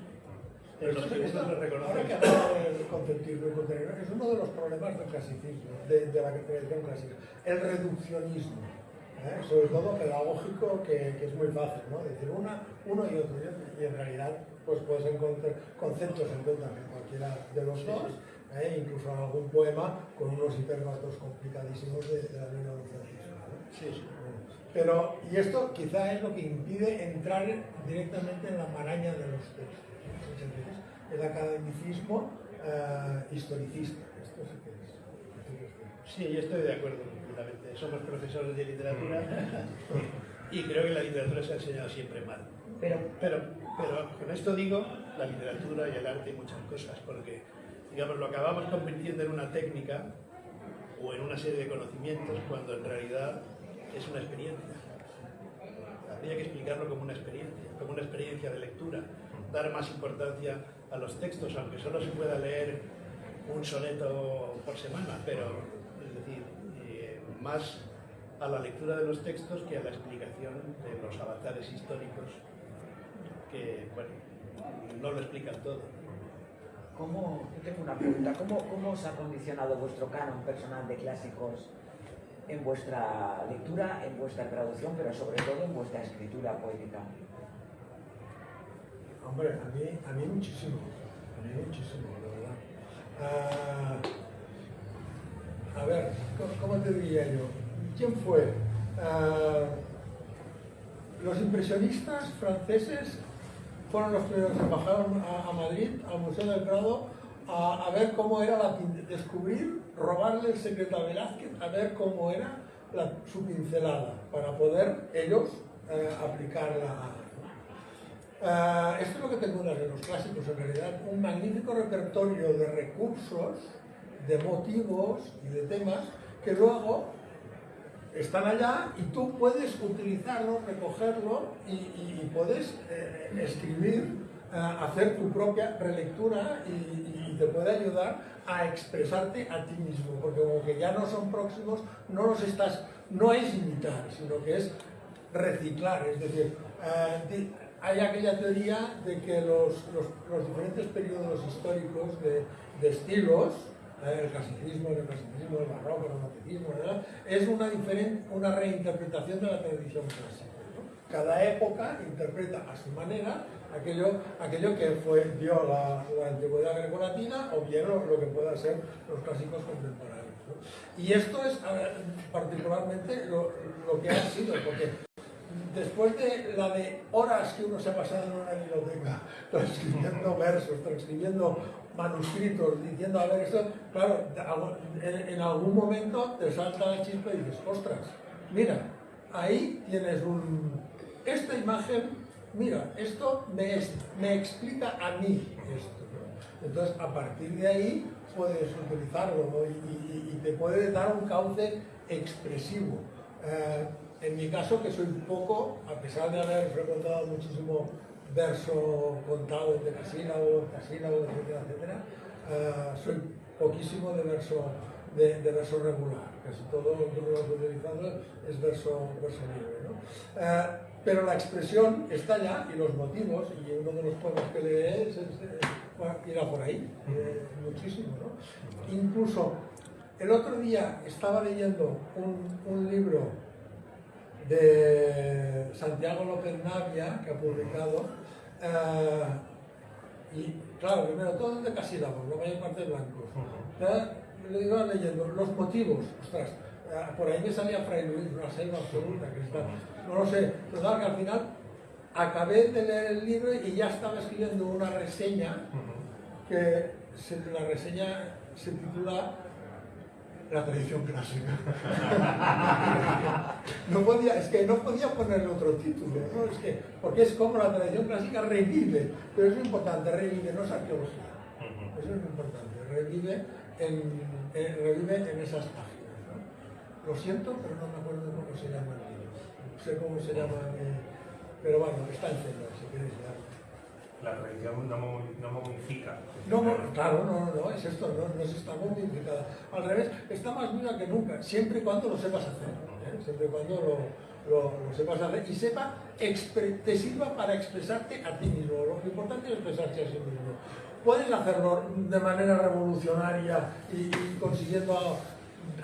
Los que uno no reconoce. Ahora que hablaba del conceptismo y contenido, es uno de los problemas del clasicismo, de la tradición clásica, el reduccionismo, sobre todo pedagógico, que es muy fácil, ¿no? Decir uno y otro, y en realidad pues puedes encontrar conceptos en cualquiera de los dos, incluso en algún poema con unos hiperbatos complicadísimos de la línea del clasicismo, ¿no? Sí. Pero, y esto quizá es lo que impide entrar directamente en la maraña de los textos. El academicismo historicista. Esto sí que es. Sí, yo estoy de acuerdo completamente. Somos profesores de literatura y creo que la literatura se ha enseñado siempre mal. Pero con esto digo la literatura y el arte y muchas cosas, porque digamos lo acabamos convirtiendo en una técnica o en una serie de conocimientos cuando en realidad es una experiencia. Habría que explicarlo como una experiencia de lectura, dar más importancia a los textos, aunque solo se pueda leer un soneto por semana, pero es decir, más a la lectura de los textos que a la explicación de los avatares históricos que, bueno, no lo explican todo. Yo tengo una pregunta. ¿Cómo os ha condicionado vuestro canon personal de clásicos en vuestra lectura, en vuestra traducción, pero sobre todo en vuestra escritura poética? Hombre, a mí muchísimo, la verdad. A ver, ¿cómo te diría yo? ¿Quién fue? Los impresionistas franceses fueron los primeros que bajaron a Madrid, al Museo del Prado, a ver cómo era descubrir, robarle el secreto a Velázquez, a ver cómo era su pincelada, para poder ellos aplicarla. Esto es lo que te encuentras en los clásicos, en realidad, un magnífico repertorio de recursos, de motivos y de temas que luego están allá y tú puedes utilizarlo, recogerlo y puedes escribir, hacer tu propia relectura y te puede ayudar a expresarte a ti mismo, porque como que ya no son próximos, no es imitar, sino que es reciclar, es decir, hay aquella teoría de que los diferentes periodos históricos de estilos, el clasicismo, el neoclasicismo, el barroco, el romanticismo, ¿verdad?, es una reinterpretación de la tradición clásica, ¿no? Cada época interpreta a su manera aquello que vio la antigüedad grecolatina o bien lo que pueda ser los clásicos contemporáneos, ¿no? Y esto es particularmente lo que ha sido, porque después de la de horas que uno se ha pasado en una biblioteca transcribiendo versos, transcribiendo manuscritos, diciendo, a ver, esto, claro, en algún momento te salta la chispa y dices, ostras, mira, ahí tienes esta imagen, mira, esto me explica a mí esto, ¿no? Entonces, a partir de ahí puedes utilizarlo, ¿no? y te puede dar un cauce expresivo. En mi caso, que soy poco, a pesar de haber frecuentado muchísimo verso contado de casílabos, etcétera, etcétera, soy poquísimo de verso regular. Casi todo lo que he utilizado es verso libre, ¿no? Pero la expresión está allá y los motivos, y uno de los poemas que lees irá por ahí, muchísimo, ¿no? Incluso el otro día estaba leyendo un libro de Santiago López Navia, que ha publicado, y claro, primero, todo es de casílabos, la mayor parte blancos. Lo iba leyendo, los motivos, ostras, por ahí me salía Fray Luis, una selva absoluta, que está, no lo sé, total, que al final acabé de leer el libro y ya estaba escribiendo una reseña, que la reseña se titula La tradición clásica. No podía ponerle otro título, ¿no? Porque es como la tradición clásica revive, pero es lo importante, revive, no es arqueología. Eso es lo importante, revive en esas páginas, ¿no? Lo siento, pero no me acuerdo de cómo se llama el libro. Sé cómo se llama, pero bueno, está en cena, si queréis ya. La tradición no momifica. Claro, no, es esto, no se está momificada. Al revés, está más viva que nunca, siempre y cuando lo sepas hacer, ¿eh? Siempre y cuando lo sepas hacer y te sirva para expresarte a ti mismo. Lo importante es expresarse a sí mismo. Puedes hacerlo de manera revolucionaria y consiguiendo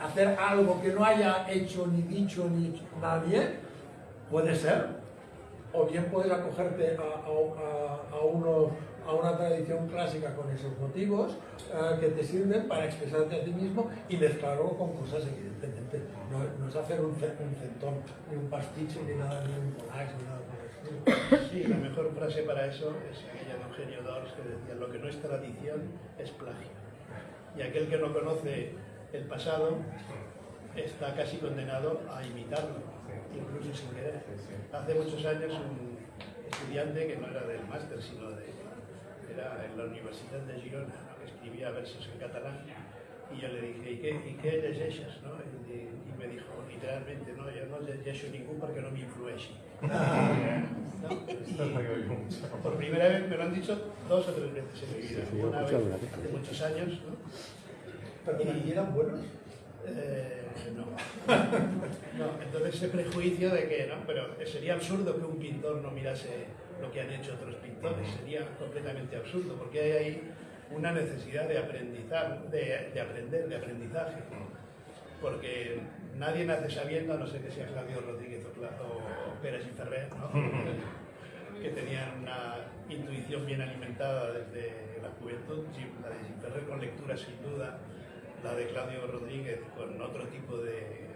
hacer algo que no haya hecho ni dicho ni nadie, puede ser. O bien puedes acogerte a una tradición clásica con esos motivos que te sirven para expresarte a ti mismo y mezclarlo con cosas, evidentemente. No es hacer un centón, ni un pastiche, ni nada, ni un collage, ni nada por eso. Sí, la mejor frase para eso es aquella de Eugenio d'Ors que decía: lo que no es tradición es plagio. Y aquel que no conoce el pasado está casi condenado a imitarlo, incluso sin querer. Hace muchos años un estudiante que no era del máster, sino era en la Universidad de Girona, ¿no?, que escribía versos en catalán, y yo le dije, ¿y qué llegeixes? ¿No? Y me dijo, literalmente, no, yo no llegeixo ningún porque no me influeixi. ¿No? Por primera vez me lo han dicho 2 o 3 veces en mi vida. Una vez hace muchos años, ¿no? ¿Y eran buenos? No, entonces ese prejuicio de que, ¿no? Pero sería absurdo que un pintor no mirase lo que han hecho otros pintores, sería completamente absurdo, porque hay ahí una necesidad de aprender, de aprendizaje, porque nadie nace sabiendo, a no ser que sea Claudio Rodríguez o Pérez y Ferrer, ¿no?, que tenían una intuición bien alimentada desde la juventud. La de Ferrer con lectura sin duda, la de Claudio Rodríguez con otro tipo de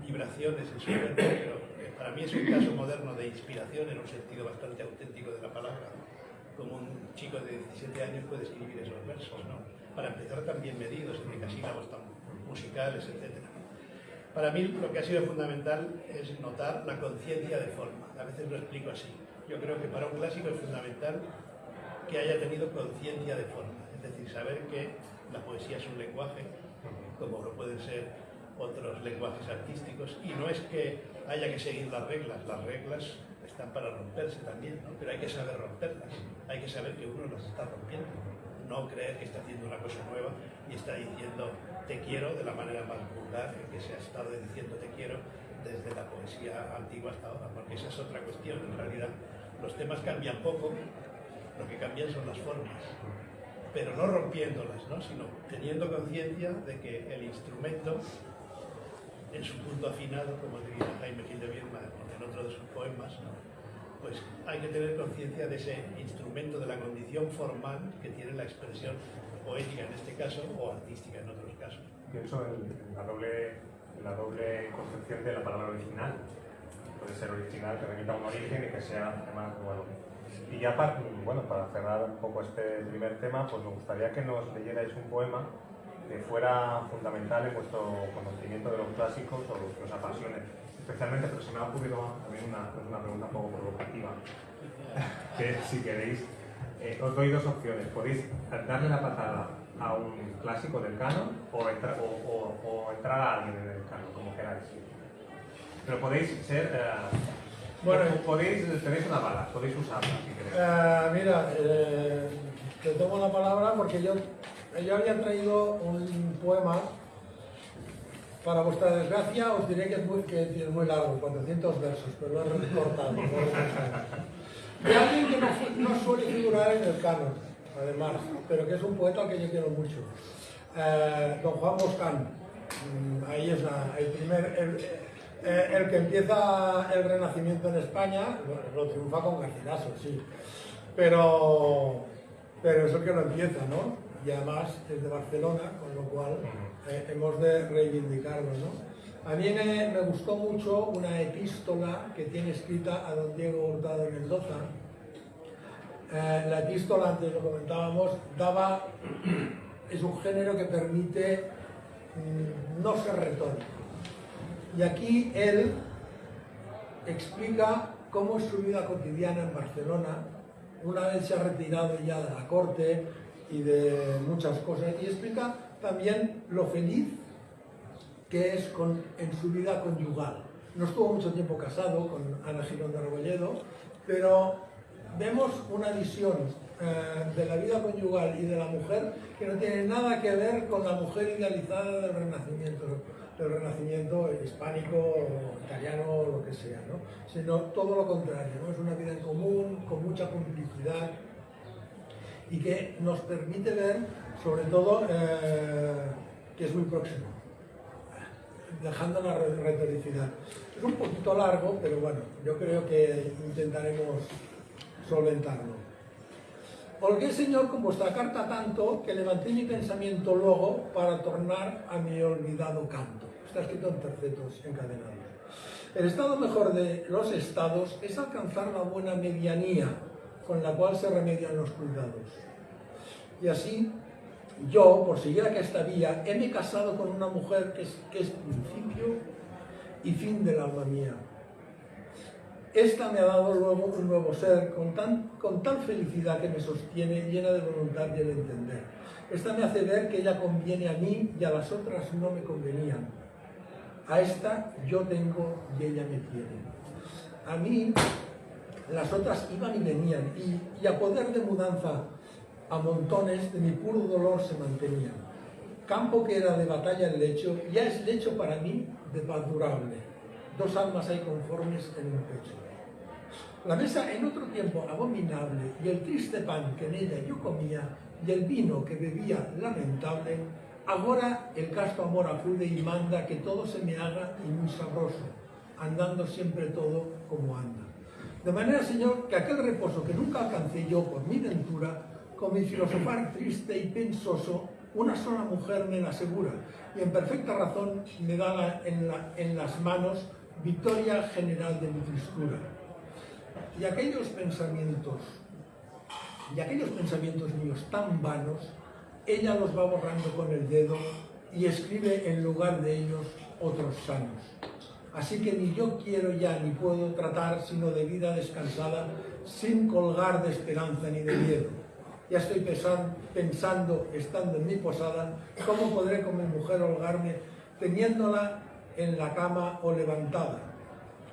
vibraciones en su cuerpo, pero para mí es un caso moderno de inspiración en un sentido bastante auténtico de la palabra. Como un chico de 17 años puede escribir esos versos, ¿no? Para empezar también medidos, en decasílabos tan musicales, etc. Para mí lo que ha sido fundamental es notar la conciencia de forma. A veces lo explico así. Yo creo que para un clásico es fundamental que haya tenido conciencia de forma, es decir, saber que la poesía es un lenguaje, como lo pueden ser otros lenguajes artísticos, y no es que haya que seguir las reglas están para romperse también, ¿no? Pero hay que saber romperlas, hay que saber que uno las está rompiendo, no creer que está haciendo una cosa nueva y está diciendo te quiero de la manera más vulgar en que se ha estado diciendo te quiero desde la poesía antigua hasta ahora, porque esa es otra cuestión. En realidad los temas cambian poco, lo que cambian son las formas, pero no rompiéndolas, ¿no?, sino teniendo conciencia de que el instrumento, en su punto afinado, como diría Jaime Gil de Biedma en otro de sus poemas, ¿no?, pues hay que tener conciencia de ese instrumento, de la condición formal que tiene la expresión poética en este caso, o artística en otros casos. Pienso en la doble concepción de la palabra original. Puede ser original, que remita a un origen y que sea además nuevo. Y ya para cerrar un poco este primer tema, pues me gustaría que nos leyerais un poema que fuera fundamental en vuestro conocimiento de los clásicos o que os apasione especialmente, pero se me ha ocurrido también una pregunta un poco provocativa, que si queréis, os doy 2 opciones. Podéis darle la patada a un clásico del canon o entrar a alguien en el canon, como queráis. Pero podéis ser... tenéis una bala, podéis usarla si queréis. Mira, te tomo la palabra porque yo había traído un poema. Para vuestra desgracia os diré que es muy largo, 400 versos, pero lo he recortado. De alguien que no suele figurar en el canon, además, pero que es un poeta al que yo quiero mucho. Don Juan Boscán. Ahí es el que empieza el Renacimiento en España, lo triunfa con Garcilaso, sí. Pero es el que lo empieza, ¿no? Y además es de Barcelona, con lo cual hemos de reivindicarlo, ¿no? A mí me gustó mucho una epístola que tiene escrita a don Diego Hurtado de Mendoza. La epístola, antes lo comentábamos, es un género que permite no ser retórico. Y aquí él explica cómo es su vida cotidiana en Barcelona, una vez se ha retirado ya de la corte y de muchas cosas, y explica también lo feliz que es en su vida conyugal. No estuvo mucho tiempo casado con Ana Girón de Rebolledo, pero vemos una visión de la vida conyugal y de la mujer que no tiene nada que ver con la mujer idealizada del Renacimiento hispánico, italiano, lo que sea, ¿no? Sino todo lo contrario, ¿no? Es una vida en común, con mucha complicidad, y que nos permite ver, sobre todo, que es muy próximo, dejando la retoricidad. Es un poquito largo, pero bueno, yo creo que intentaremos solventarlo. Holgué, Señor, con vuestra carta tanto, que levanté mi pensamiento luego para tornar a mi olvidado canto. Está escrito en tercetos encadenados. El estado mejor de los estados es alcanzar la buena medianía con la cual se remedian los cuidados. Y así, yo, por seguir aquesta vía, heme casado con una mujer que es principio y fin del alma mía. Esta me ha dado luego un nuevo ser con tal felicidad que me sostiene, llena de voluntad y de entender. Esta me hace ver que ella conviene a mí y a las otras no me convenían. A esta yo tengo y ella me tiene. A mí las otras iban y venían y a poder de mudanza a montones de mi puro dolor se mantenían. Campo que era de batalla el lecho, ya es lecho para mí de paz durable. Dos almas hay conformes en un pecho. La mesa en otro tiempo abominable y el triste pan que en ella yo comía y el vino que bebía lamentable, ahora el casto amor acude y manda que todo se me haga y muy sabroso, andando siempre todo como anda. De manera, Señor, que aquel reposo que nunca alcancé yo por mi ventura, con mi filosofar triste y pensoso, una sola mujer me la asegura y en perfecta razón me da en las manos victoria general de mi tristura. Y aquellos pensamientos míos tan vanos, ella los va borrando con el dedo y escribe en lugar de ellos otros sanos. Así que ni yo quiero ya ni puedo tratar sino de vida descansada, sin colgar de esperanza ni de miedo. Ya estoy pensando, estando en mi posada, cómo podré con mi mujer holgarme, teniéndola en la cama o levantada.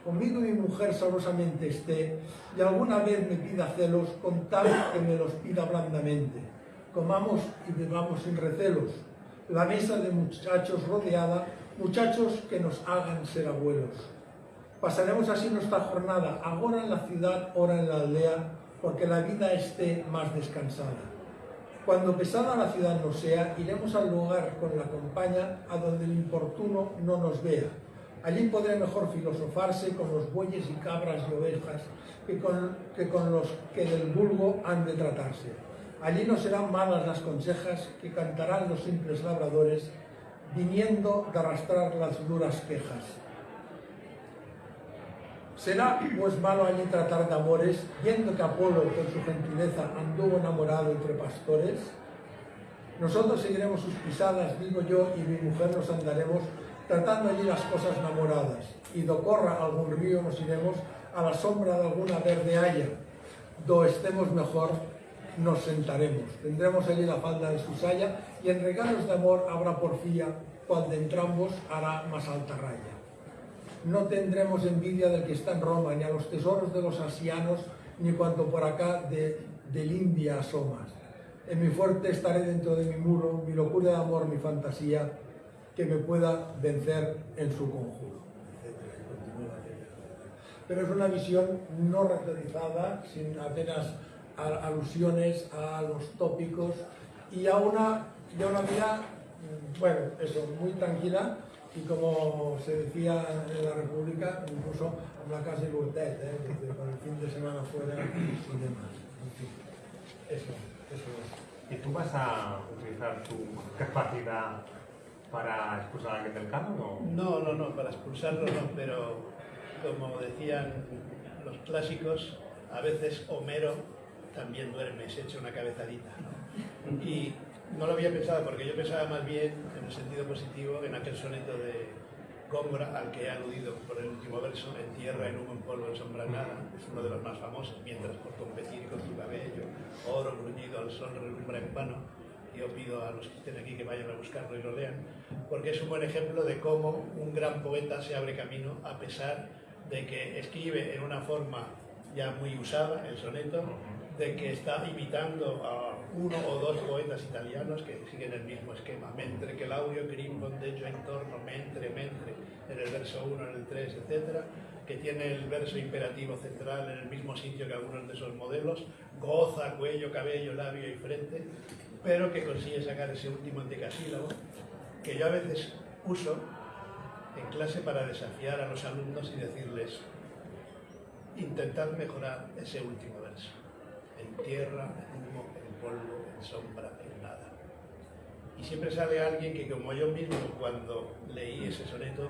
Conmigo mi mujer sabrosamente esté, y alguna vez me pida celos, con tal que me los pida blandamente. Comamos y bebamos sin recelos, la mesa de muchachos rodeada, muchachos que nos hagan ser abuelos. Pasaremos así nuestra jornada, ahora en la ciudad, ahora en la aldea, porque la vida esté más descansada. Cuando pesada la ciudad nos sea, iremos al lugar con la compañía a donde el importuno no nos vea. Allí podré mejor filosofarse con los bueyes y cabras y ovejas que con los que del vulgo han de tratarse. Allí no serán malas las consejas que cantarán los simples labradores, viniendo de arrastrar las duras quejas. ¿Será pues malo allí tratar de amores, viendo que Apolo con su gentileza anduvo enamorado entre pastores? Nosotros seguiremos sus pisadas, digo yo, y mi mujer nos andaremos, tratando allí las cosas enamoradas, y do corra algún río nos iremos a la sombra de alguna verde haya, do estemos mejor nos sentaremos. Tendremos allí la falda de su saya, y en regalos de amor habrá porfía, cual de entrambos hará más alta raya. No tendremos envidia del que está en Roma, ni a los tesoros de los asianos, ni cuanto por acá del India asomas. En mi fuerte estaré dentro de mi muro, mi locura de amor, mi fantasía, que me pueda vencer en su conjuro. Pero es una visión no retorizada, sin apenas alusiones a los tópicos y a una vida, bueno, eso, muy tranquila. Y como se decía en la República, incluso en la casa de Hurtet, con el fin de semana fuera y demás. En fin, eso es. ¿Y tú vas a utilizar tu capacidad para expulsar a alguien del canon o...? No, para expulsarlo no, pero como decían los clásicos, a veces Homero también duerme, se echa una cabezadita, ¿no? Y no lo había pensado, porque yo pensaba más bien, en el sentido positivo, en aquel soneto de Góngora, al que he aludido por el último verso, en tierra, en humo, en polvo, en sombra, nada, es uno de los más famosos, mientras por competir con tu cabello, oro bruñido al sol relumbra en vano. Yo pido a los que estén aquí que vayan a buscarlo y lo lean, porque es un buen ejemplo de cómo un gran poeta se abre camino a pesar de que escribe en una forma ya muy usada, el soneto, de que está imitando a uno o dos poetas italianos que siguen el mismo esquema. Mentre que l'audio grimpondeggio intorno, mentre, en el verso 1, en el 3, etc., que tiene el verso imperativo central en el mismo sitio que algunos de esos modelos, goza, cuello, cabello, labio y frente, pero que consigue sacar ese último endecasílabo, que yo a veces uso en clase para desafiar a los alumnos y decirles: intentad mejorar ese último verso. En tierra, en humo, en polvo, en sombra, en nada. Y siempre sale alguien que, como yo mismo, cuando leí ese soneto,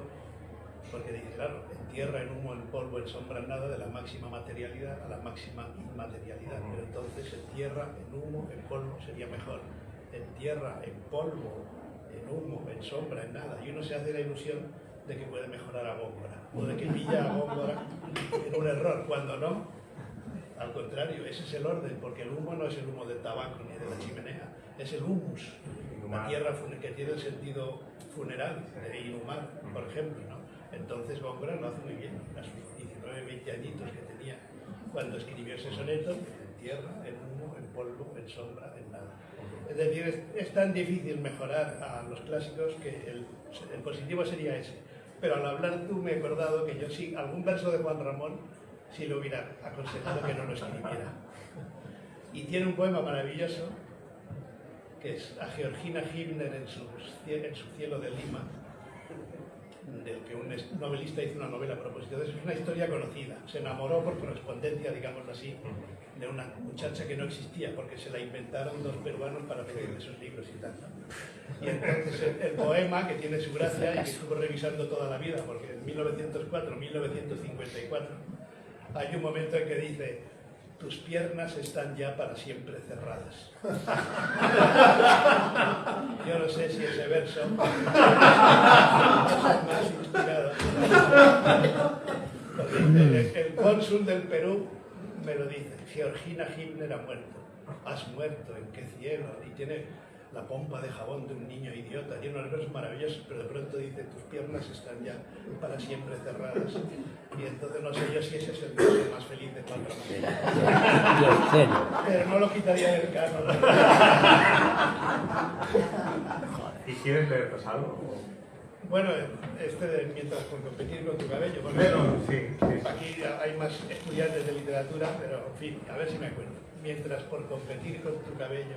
porque dije, claro, en tierra, en humo, en polvo, en sombra, en nada, de la máxima materialidad a la máxima inmaterialidad. Pero entonces en tierra, en humo, en polvo sería mejor. en tierra, en polvo, en humo, en sombra, en nada. Y uno se hace la ilusión de que puede mejorar a Góngora, o de que pilla a Góngora en un error, cuando no. Al contrario, ese es el orden, porque el humo no es el humo del tabaco ni de la chimenea, es el humus, la tierra que tiene el sentido funeral, de inhumar, por ejemplo, ¿no? Entonces Góngora lo hace muy bien, a sus 19, 20 añitos que tenía cuando escribió ese soneto, en tierra, en humo, en polvo, en sombra, en nada. Es decir, es tan difícil mejorar a los clásicos que el positivo sería ese. Pero al hablar tú me he acordado que yo sí, algún verso de Juan Ramón, sí lo hubiera aconsejado que no lo escribiera. Y tiene un poema maravilloso, que es a Georgina Hübner en su Cielo de Lima, del que un novelista hizo una novela a propósito de eso. Es una historia conocida. Se enamoró por correspondencia, digámoslo así, de una muchacha que no existía, porque se la inventaron dos peruanos para pedir esos libros y tal, ¿no? Y entonces el poema, que tiene su gracia y que estuvo revisando toda la vida, porque en 1904, 1954, hay un momento en que dice: tus piernas están ya para siempre cerradas. Yo no sé si ese verso es más inspirado. El cónsul del Perú me lo dice: Georgina Hübner ha muerto. ¿Has muerto? ¿En qué cielo? Y tiene la pompa de jabón de un niño idiota. Tiene unos versos maravillosos, pero de pronto dice: tus piernas están ya para siempre cerradas. Y entonces no sé yo si ese es el verso más feliz de Juan Ramón. Pero no lo quitaría del canon. ¿Y quieres leernos algo? Bueno, mientras por competir con tu cabello. Porque Sí. aquí hay más estudiantes de literatura, pero en fin, a ver si me acuerdo. Mientras por competir con tu cabello,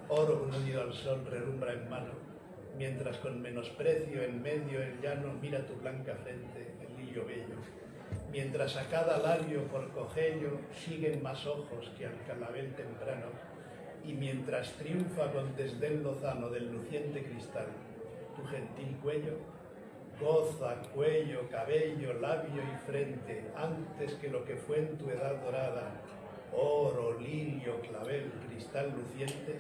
oro unido al sol relumbra en mano, mientras con menosprecio en medio el llano mira tu blanca frente, el lillo bello, mientras a cada labio por cogello siguen más ojos que al calabel temprano, y mientras triunfa con desdén lozano del luciente cristal tu gentil cuello, goza cuello, cabello, labio y frente, antes que lo que fue en tu edad dorada, oro, lirio, clavel, cristal luciente,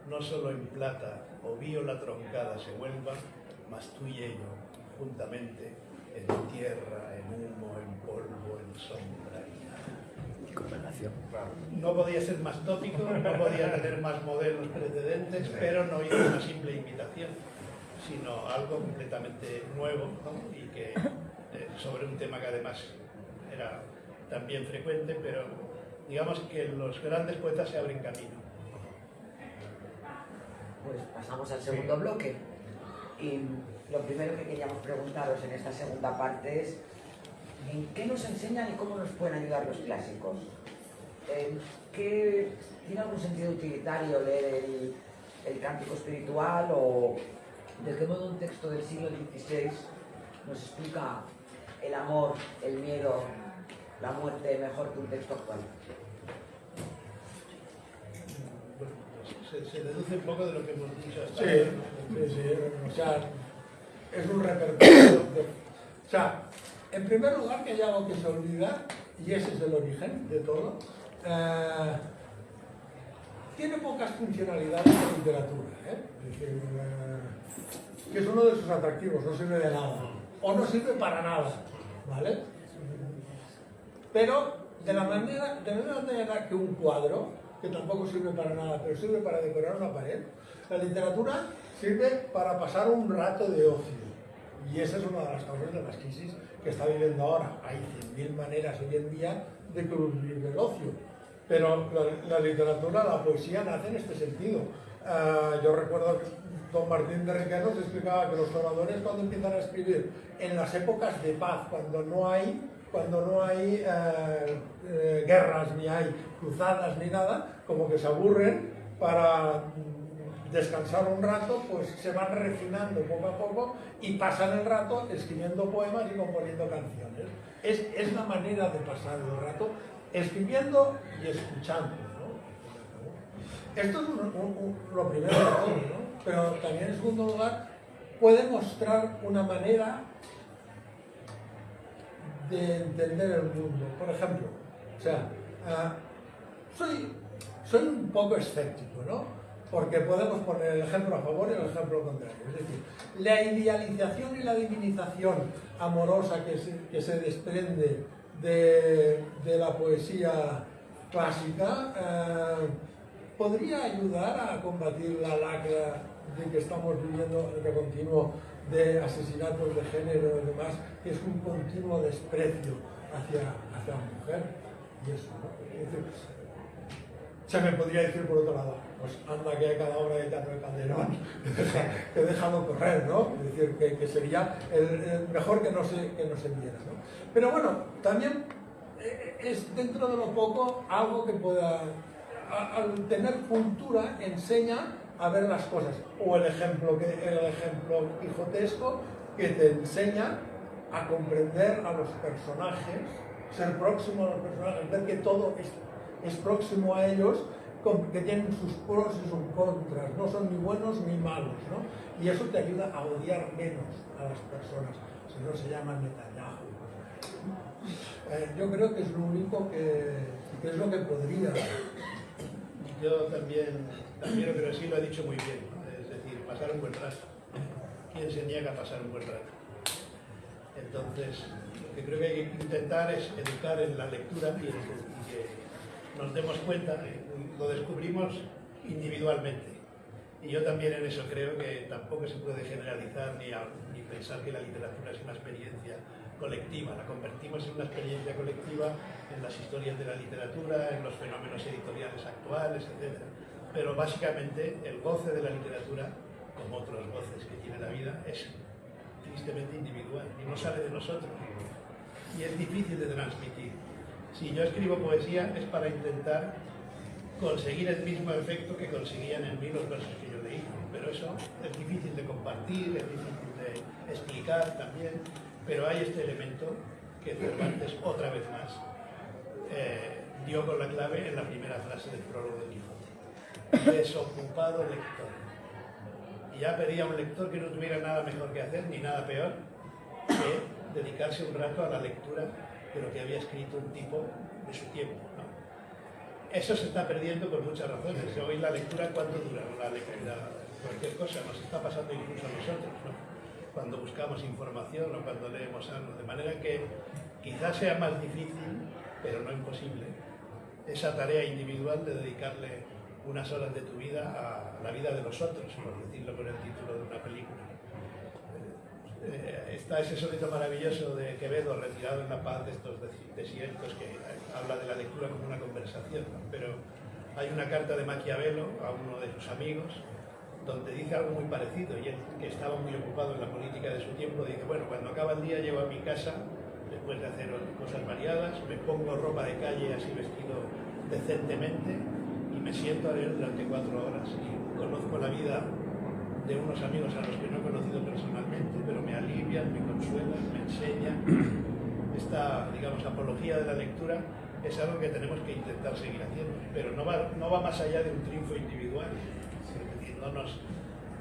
no solo en plata o viola troncada se vuelva, mas tú y ello, juntamente, en tierra, en humo, en polvo, en sombra y nada. No podía ser más tópico, no podía tener más modelos precedentes, pero no hizo una simple imitación, sino algo completamente nuevo, ¿no? Y que sobre un tema que además era también frecuente, pero digamos que los grandes poetas se abren camino. Pues pasamos al segundo bloque. Y lo primero que queríamos preguntaros en esta segunda parte es: ¿en qué nos enseñan y cómo nos pueden ayudar los clásicos? ¿Tiene algún sentido utilitario leer el cántico espiritual, o de qué modo un texto del siglo XVI nos explica el amor, el miedo, la muerte mejor que un texto actual? Se deduce un poco de lo que hemos dicho hasta Sí, ahora. sí, o sea, es un repertorio. O sea, en primer lugar, que hay algo que se olvida, y ese es el origen de todo. Tiene pocas funcionalidades la literatura, es decir, que es uno de sus atractivos, no sirve de nada, o no sirve para nada, ¿vale? Pero de la misma manera que un cuadro, que tampoco sirve para nada, pero sirve para decorar una pared, la literatura sirve para pasar un rato de ocio. Y esa es una de las causas de las crisis que está viviendo ahora. Hay 100.000 maneras hoy en día de cubrir el ocio. Pero la literatura, la poesía nace en este sentido. Yo recuerdo que don Martín de Riqueros explicaba que los trovadores, cuando empiezan a escribir en las épocas de paz, cuando no hay guerras, ni hay cruzadas, ni nada, como que se aburren para descansar un rato, pues se van refinando poco a poco y pasan el rato escribiendo poemas y componiendo canciones. Es la manera de pasar el rato, escribiendo y escuchando, ¿no? Esto es lo primero de todo, ¿no? Pero también en segundo lugar puede mostrar una manera de entender el mundo. Por ejemplo, o sea, soy un poco escéptico, ¿no? porque podemos poner el ejemplo a favor y el ejemplo contrario. Es decir, la idealización y la divinización amorosa que se desprende de la poesía clásica podría ayudar a combatir la lacra de que estamos viviendo de continuo de asesinatos de género y demás, que es un continuo desprecio hacia la mujer. Y eso, ¿no? Es decir, se me podría decir por otro lado, pues anda que cada obra de teatro de Calderón que déjalo correr, ¿no? Es decir, que sería el mejor que no se viera, ¿no? Pero bueno, también es dentro de lo poco algo que pueda, al tener cultura, enseña a ver las cosas. O el ejemplo quijotesco que te enseña a comprender a los personajes, ser próximo a los personajes, ver que todo es próximo a ellos, que tienen sus pros y sus contras, no son ni buenos ni malos, ¿no? Y eso te ayuda a odiar menos a las personas, si no se llaman Netanyahu. Yo creo que es lo único que es lo que podría. Yo también lo creo, sí lo ha dicho muy bien, ¿no? Es decir, pasar un buen rato. ¿Quién se niega a pasar un buen rato? Entonces, lo que creo que hay que intentar es educar en la lectura y que nos demos cuenta, lo descubrimos individualmente. Y yo también en eso creo que tampoco se puede generalizar ni pensar que la literatura es una experiencia colectiva. La convertimos en una experiencia colectiva en las historias de la literatura, en los fenómenos editoriales actuales, etc. Pero básicamente el goce de la literatura, como otros goces que tiene la vida, es tristemente individual y no sale de nosotros. Y es difícil de transmitir. Si yo escribo poesía es para intentar conseguir el mismo efecto que conseguían en mí los versos que yo leí, pero eso es difícil de compartir, es difícil de explicar también, pero hay este elemento que Cervantes otra vez más dio con la clave en la primera frase del prólogo del Quijote: desocupado lector. Y ya pedía a un lector que no tuviera nada mejor que hacer ni nada peor que dedicarse un rato a la lectura de lo que había escrito un tipo de su tiempo, ¿no? Eso se está perdiendo por muchas razones. Hoy la lectura, ¿cuánto dura? La lectura, cualquier cosa, nos está pasando incluso a nosotros, ¿no? Cuando buscamos información o cuando leemos algo. De manera que quizás sea más difícil, pero no imposible, esa tarea individual de dedicarle unas horas de tu vida a la vida de los otros, por decirlo con el título de una película. Está ese soneto maravilloso de Quevedo, Retirado en la paz de estos desiertos, que habla de la lectura como una conversación, ¿no? Pero hay una carta de Maquiavelo a uno de sus amigos donde dice algo muy parecido, y él, que estaba muy ocupado en la política de su tiempo, dice: bueno, cuando acaba el día llego a mi casa, después de hacer cosas variadas, me pongo ropa de calle así vestido decentemente y me siento a leer durante 4 horas y conozco la vida de unos amigos a los que no he conocido personalmente, pero me alivian, me consuelan, me enseñan. Esta, digamos, apología de la lectura es algo que tenemos que intentar seguir haciendo, pero no va más allá de un triunfo individual. Es decir, no nos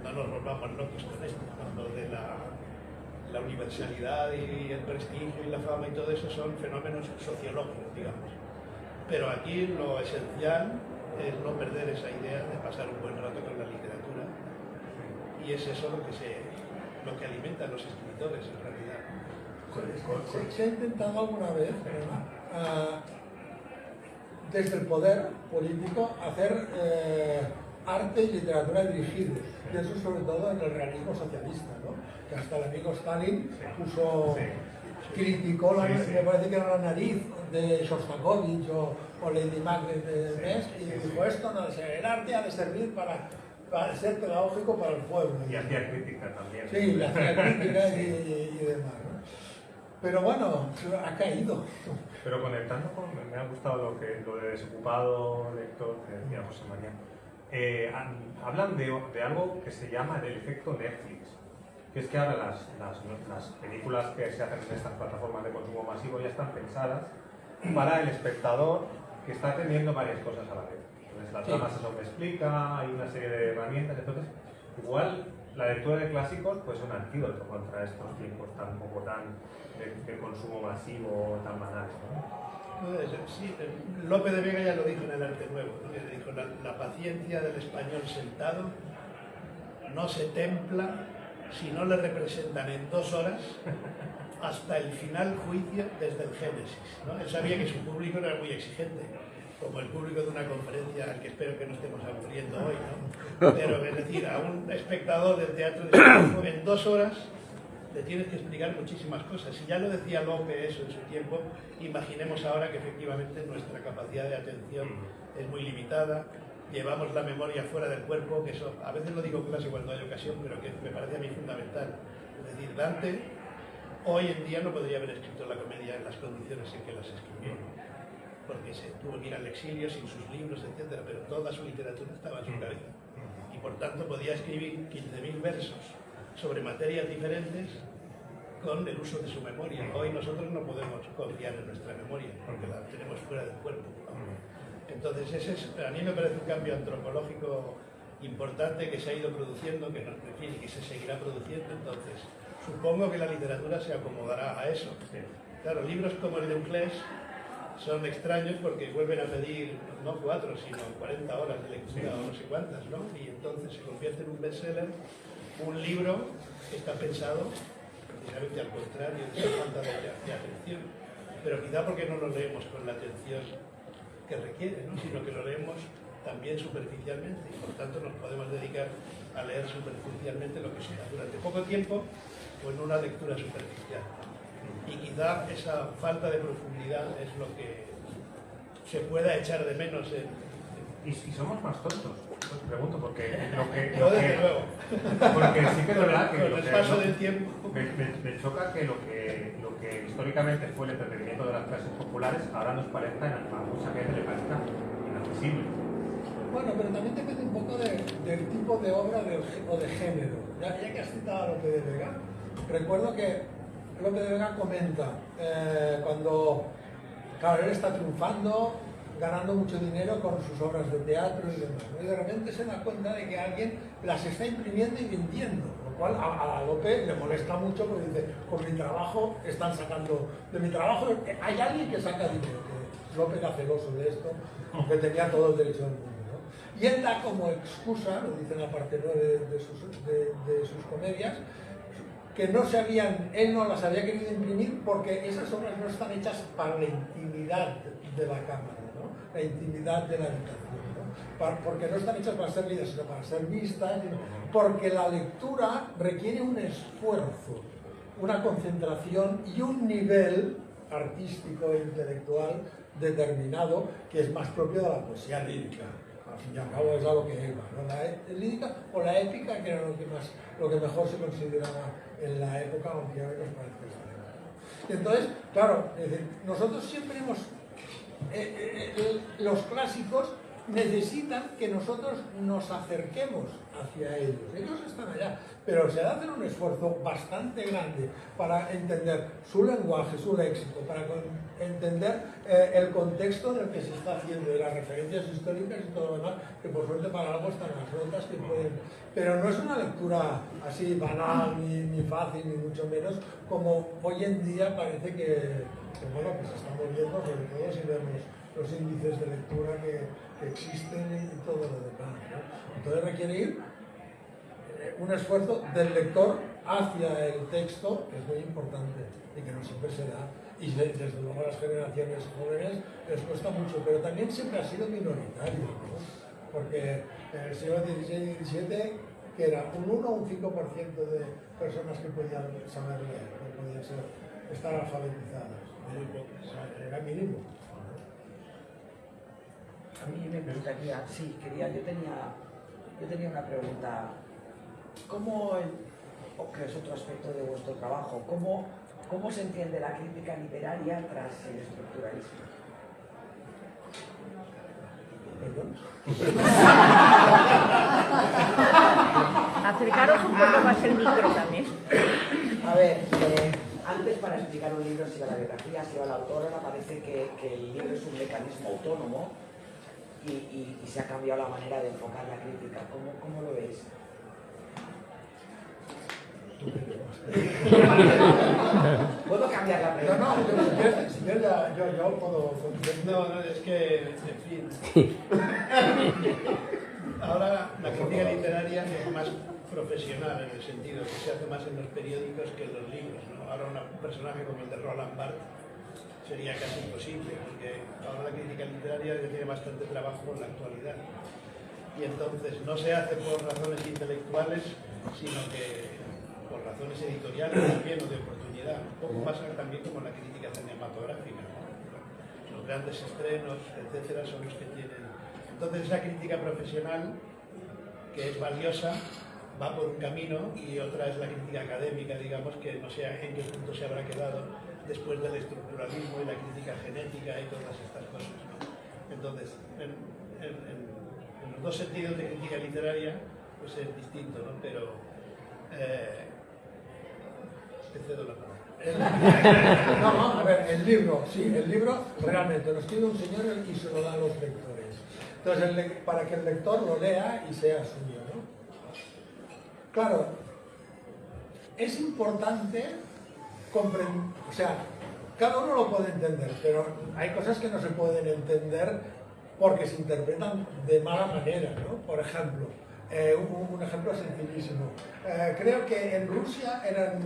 volvamos locos con esto, ¿no? Lo de la universalidad y el prestigio y la fama y todo eso son fenómenos sociológicos, digamos. Pero aquí lo esencial es no perder esa idea de pasar un buen rato con la literatura. Y es eso lo que alimenta a los escritores, en realidad. ¿Se ha intentado alguna vez, desde el poder político, hacer arte y literatura dirigidos? Y eso sobre todo en el realismo socialista, ¿no? Que hasta el amigo Stalin criticó, me parece que era la nariz de Shostakovich o Lady Macbeth de Mes, y dijo: esto no es, el arte ha de servir para ser pedagógico para el pueblo. Y hacía crítica también. Sí, le hacía crítica y demás, ¿no? Pero bueno, ha caído. Pero conectando con, me ha gustado lo de desocupado lector que decía José María. Hablan de algo que se llama el efecto Netflix, que es que ahora las películas que se hacen en estas plataformas de consumo masivo ya están pensadas para el espectador que está teniendo varias cosas a la vez. Entonces la trama se sobreexplica, hay una serie de herramientas, entonces igual la lectura de clásicos pues es un antídoto contra estos tiempos tan de consumo masivo tan banales, ¿no? Sí, Lope de Vega ya lo dijo en El Arte Nuevo, ¿no? Que dijo, la paciencia del español sentado no se templa si no le representan en 2 horas hasta el final juicio desde el Génesis, ¿no? Él sabía que su público no era muy exigente, como el público de una conferencia al que espero que no estemos aburriendo hoy, ¿no? Pero es decir, a un espectador del teatro de en 2 horas le tienes que explicar muchísimas cosas. Si ya lo decía Lope eso en su tiempo, imaginemos ahora que efectivamente nuestra capacidad de atención es muy limitada, llevamos la memoria fuera del cuerpo, que eso a veces lo digo en clase cuando hay ocasión, pero que me parece a mí fundamental. Es decir, Dante hoy en día no podría haber escrito la comedia en las condiciones en que las escribió, porque se tuvo que ir al exilio sin sus libros, etcétera, pero toda su literatura estaba en su cabeza. Y por tanto podía escribir 15.000 versos sobre materias diferentes con el uso de su memoria. Hoy nosotros no podemos confiar en nuestra memoria, porque la tenemos fuera del cuerpo, ¿no? Entonces ese a mí me parece un cambio antropológico importante que se ha ido produciendo, que, que se seguirá produciendo. Entonces supongo que la literatura se acomodará a eso. Claro, libros como el de Uclés son extraños porque vuelven a pedir no 4, sino 40 horas de lectura o no sé cuántas, ¿no? Y entonces se convierte en un bestseller, un libro que está pensado precisamente al contrario de esa falta de atención, pero quizá porque no lo leemos con la atención que requiere, ¿no? Sino que lo leemos también superficialmente y por tanto nos podemos dedicar a leer superficialmente lo que sea durante poco tiempo o en una lectura superficial. Y quizá esa falta de profundidad es lo que se pueda echar de menos ¿Y somos más tontos? Os pregunto, porque desde luego. Porque sí que es verdad que con el paso del tiempo me choca que lo que históricamente fue el entretenimiento de las clases populares ahora nos parezca, a mucha gente le parezca inaccesible. Bueno, pero también depende un poco del tipo de obra o de género. Ya que has citado a Lope de Vega, recuerdo que Lope de Vega comenta cuando, claro, él está triunfando, ganando mucho dinero con sus obras de teatro y demás, ¿no? Y de repente se da cuenta de que alguien las está imprimiendo y vendiendo, lo cual a Lope le molesta mucho porque dice, con mi trabajo están sacando, de mi trabajo hay alguien que saca dinero, que Lope era celoso de esto, aunque tenía todo el derecho del mundo, ¿no? Y él da como excusa, lo dice en la parte 9 de sus comedias, que él no las había querido imprimir porque esas obras no están hechas para la intimidad de la cámara, ¿no? La intimidad de la habitación, ¿no? Porque no están hechas para ser leídas, sino para ser vistas, porque la lectura requiere un esfuerzo, una concentración y un nivel artístico e intelectual determinado que es más propio de la poesía lírica. Al fin y al cabo es a lo que iba, ¿no? La lírica o la épica, que era lo que mejor se consideraba en la época, aunque hoy nos parece extraño. Entonces, claro, nosotros siempre los clásicos necesitan que nosotros nos acerquemos hacia ellos. Ellos están allá, pero se hacen un esfuerzo bastante grande para entender su lenguaje, su léxico, para entender el contexto en el que se está haciendo, y las referencias históricas y todo lo demás, que por suerte para algo están las notas que pueden. Pero no es una lectura así banal, ni fácil, ni mucho menos, como hoy en día parece que se está moviendo, sobre todo si vemos los índices de lectura que existen y todo lo demás, ¿no? Entonces requiere ir un esfuerzo del lector hacia el texto, que es muy importante y que no siempre se da, y desde luego a las generaciones jóvenes les cuesta mucho, pero también siempre ha sido minoritario, ¿no? Porque en el siglo XVI y XVII, que era un 1 o un 5% de personas que podían saber leer, que podían estar alfabetizadas, muy pocas, era mínimo. A mí me gustaría, yo tenía una pregunta. Que es otro aspecto de vuestro trabajo, ¿cómo se entiende la crítica literaria tras el estructuralismo? ¿Perdón? Acercaros un poco más el micro también. A ver, antes para explicar un libro se iba la biografía, se iba la autora, ahora parece que el libro es un mecanismo autónomo y se ha cambiado la manera de enfocar la crítica. ¿Cómo lo veis? ¿Puedo cambiar la pregunta? No, si yo puedo... No, es que, en fin. Ahora la crítica literaria es más profesional en el sentido que se hace más en los periódicos que en los libros, ¿no? Ahora un personaje como el de Roland Barthes sería casi imposible, porque ahora la crítica literaria ya tiene bastante trabajo en la actualidad. Y entonces no se hace por razones intelectuales, sino que por razones editoriales también o de oportunidad. Un poco pasa también como la crítica cinematográfica, ¿no? Los grandes estrenos, etcétera, son los que tienen. Entonces esa crítica profesional, que es valiosa, va por un camino, y otra es la crítica académica, digamos, que no sé en qué punto se habrá quedado después del estructuralismo y la crítica genética y todas estas cosas, ¿no? Entonces, en los dos sentidos de crítica literaria, pues es distinto, ¿no? Pero te cedo la palabra. No, a ver, el libro realmente lo escribe un señor y se lo da a los lectores. Entonces, para que el lector lo lea y sea suyo, ¿no? Claro, es importante comprender, o sea, cada uno lo puede entender, pero hay cosas que no se pueden entender porque se interpretan de mala manera, ¿no? Por ejemplo, un ejemplo sencillísimo. Creo que en Rusia,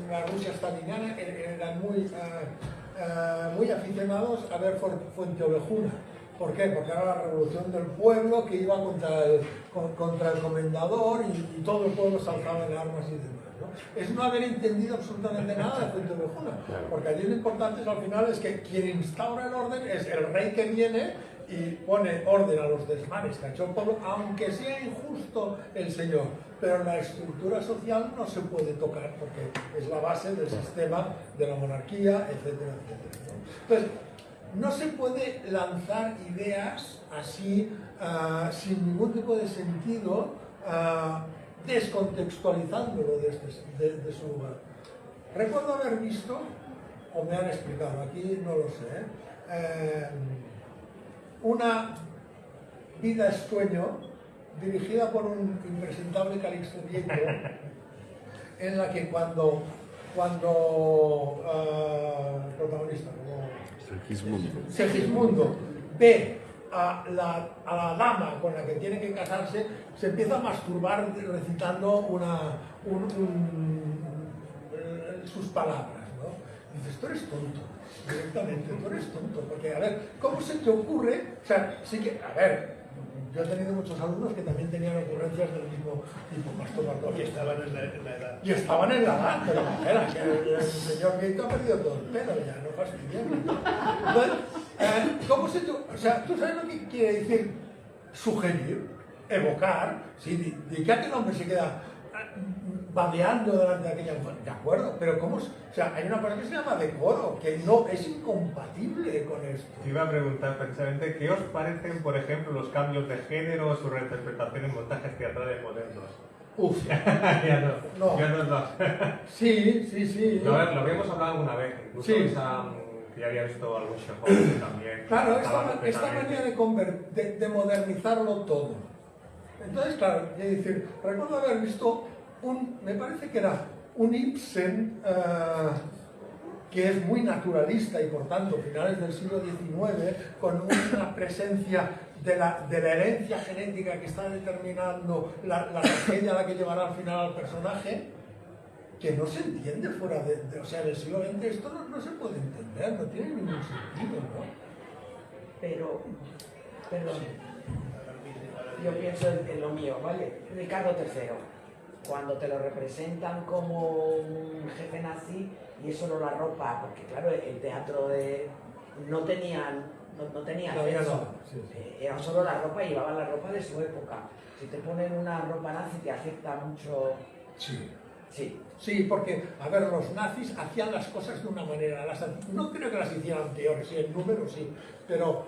la Rusia staliniana, eran muy aficionados a ver Fuenteovejuna. ¿Por qué? Porque era la revolución del pueblo que iba contra el comendador y todo el pueblo se alzaba en armas y demás, ¿no? Es no haber entendido absolutamente nada de Fuenteovejuna, porque allí lo importante al final es que quien instaura el orden es el rey que viene y pone orden a los desmanes que ha hecho el pueblo, aunque sea injusto el señor. Pero la estructura social no se puede tocar porque es la base del sistema de la monarquía, etcétera, etcétera, ¿no? Entonces, no se puede lanzar ideas así, sin ningún tipo de sentido, descontextualizándolo de su lugar. Recuerdo haber visto, o me han explicado, aquí no lo sé, una vida es sueño dirigida por un impresentable Calixto Viejo, en la que cuando protagonista, Segismundo ve a la dama con la que tiene que casarse, se empieza a masturbar recitando sus palabras, ¿no? Dices, tú eres tonto, directamente, tú eres tonto, porque, a ver, ¿cómo se te ocurre? O sea, sí que, a ver, yo he tenido muchos alumnos que también tenían ocurrencias del mismo tipo, masturbador. Y estaban en la edad. Y estaban en la edad, pero era que el señor Gaito ha perdido todo el pelo ya, no fastidiemos. Entonces, ¿cómo se te...? O sea, ¿tú sabes lo que quiere decir sugerir, evocar? Sí, de que aquel hombre se queda babeando delante de aquella mujer, de acuerdo, pero ¿cómo? O sea, hay una cosa que se llama decoro, que no es incompatible con esto. Te iba a preguntar precisamente, ¿qué os parecen, por ejemplo, los cambios de género, su reinterpretación en montajes teatrales modernos? Uf, ya no. Ya no es más. Sí. Lo habíamos hablado alguna vez, incluso Sí. Que ya había visto algún Chekhov también. Claro, Estaba esta completamente- manera de modernizarlo todo. Entonces, claro, es decir, recuerdo haber visto me parece que era un Ibsen que es muy naturalista y por tanto finales del siglo XIX, con una presencia de la herencia genética que está determinando la tragedia a la que llevará al final al personaje, que no se entiende fuera o sea, en el siglo XX esto no se puede entender, no tiene ningún sentido, ¿no? Pero yo pienso en lo mío, ¿vale? Ricardo III, cuando te lo representan como un jefe nazi y es solo la ropa, porque claro, el teatro no tenía acceso, Sí. era solo la ropa y llevaban la ropa de su época. Si te ponen una ropa nazi te afecta mucho. Sí. Sí. Sí, porque, a ver, los nazis hacían las cosas de una manera, no creo que las hicieran peores, sí, en número sí, pero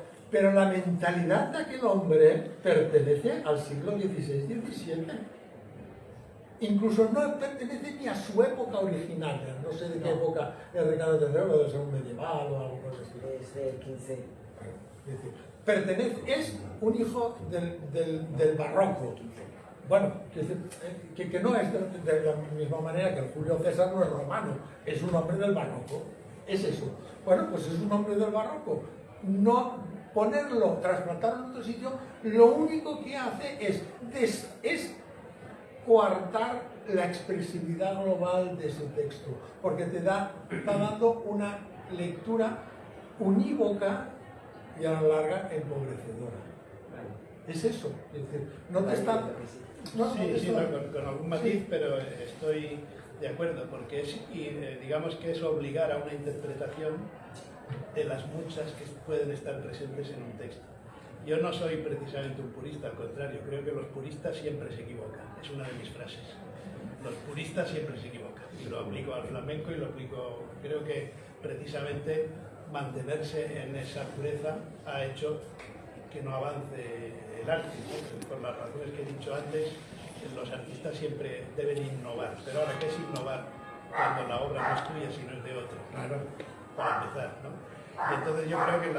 la mentalidad de aquel hombre pertenece al siglo XVI-XVII. Incluso no pertenece ni a su época originaria, no sé de qué época es Ricardo III, debe ser un medieval o algo por el estilo. Es del 15. Es decir, es un hijo del barroco. Bueno, que no es de la misma manera que el Julio César no es romano, es un hombre del barroco. es eso. Bueno, pues es un hombre del barroco. No ponerlo, trasplantarlo en otro sitio, lo único que hace es coartar la expresividad global de ese texto, porque te está dando una lectura unívoca y a la larga empobrecedora. Es eso, es decir, no te está... Con algún matiz, pero estoy de acuerdo, porque digamos que es obligar a una interpretación de las muchas que pueden estar presentes en un texto. Yo no soy precisamente un purista, al contrario, creo que los puristas siempre se equivocan, es una de mis frases. Los puristas siempre se equivocan, y lo aplico al flamenco y lo aplico, creo que precisamente mantenerse en esa pureza ha hecho que no avance el arte, ¿no? Por las razones que he dicho antes, los artistas siempre deben innovar, pero ahora, ¿qué es innovar? Cuando la obra no es tuya, sino es de otro, claro, para empezar, ¿no? Y entonces yo creo que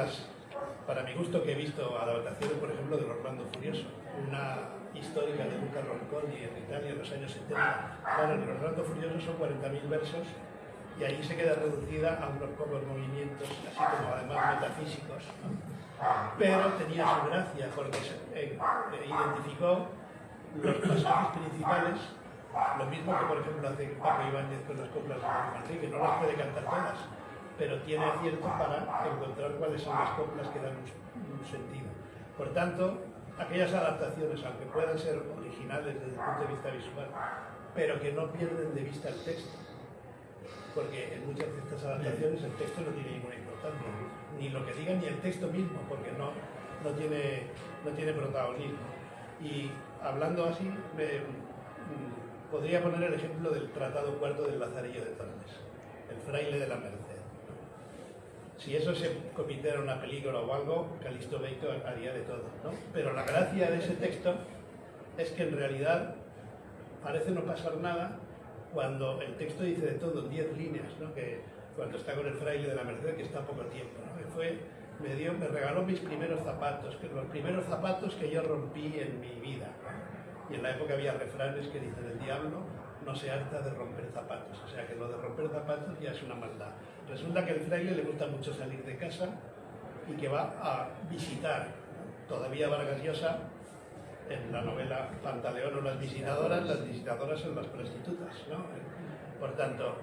para mi gusto, que he visto adaptaciones, por ejemplo, de Orlando Furioso, una histórica de Luca Ronconi en Italia en los años 70. Claro, en Orlando Furioso son 40.000 versos y ahí se queda reducida a unos pocos movimientos, así como además metafísicos, ¿no? Pero tenía su gracia porque identificó los pasajes principales, lo mismo que por ejemplo hace Paco Ibáñez con las coplas de Juan Manrique, no las puede cantar todas, pero tiene acierto para encontrar cuáles son las coplas que dan un sentido. Por tanto, aquellas adaptaciones, aunque puedan ser originales desde el punto de vista visual, pero que no pierden de vista el texto, porque en muchas de estas adaptaciones el texto no tiene ninguna importancia, ni lo que diga ni el texto mismo, porque no tiene protagonismo. Y hablando así, podría poner el ejemplo del Tratado Cuarto del Lazarillo de Tormes, el fraile de la Merced. Si eso se convirtiera en una película o algo, Calixto Beito haría de todo, ¿no? Pero la gracia de ese texto es que en realidad parece no pasar nada cuando el texto dice de todo en 10 líneas, ¿no? Que cuando está con el fraile de la Merced, que está poco tiempo, ¿no? Me regaló mis primeros zapatos, los primeros zapatos que yo rompí en mi vida, ¿no? Y en la época había refranes que dicen: el diablo no se harta de romper zapatos, o sea que lo de romper zapatos ya es una maldad. Resulta que al fraile le gusta mucho salir de casa y que va a visitar, ¿no? Todavía Vargas Llosa, en la novela Pantaleón o las visitadoras son las prostitutas, ¿no? Por tanto,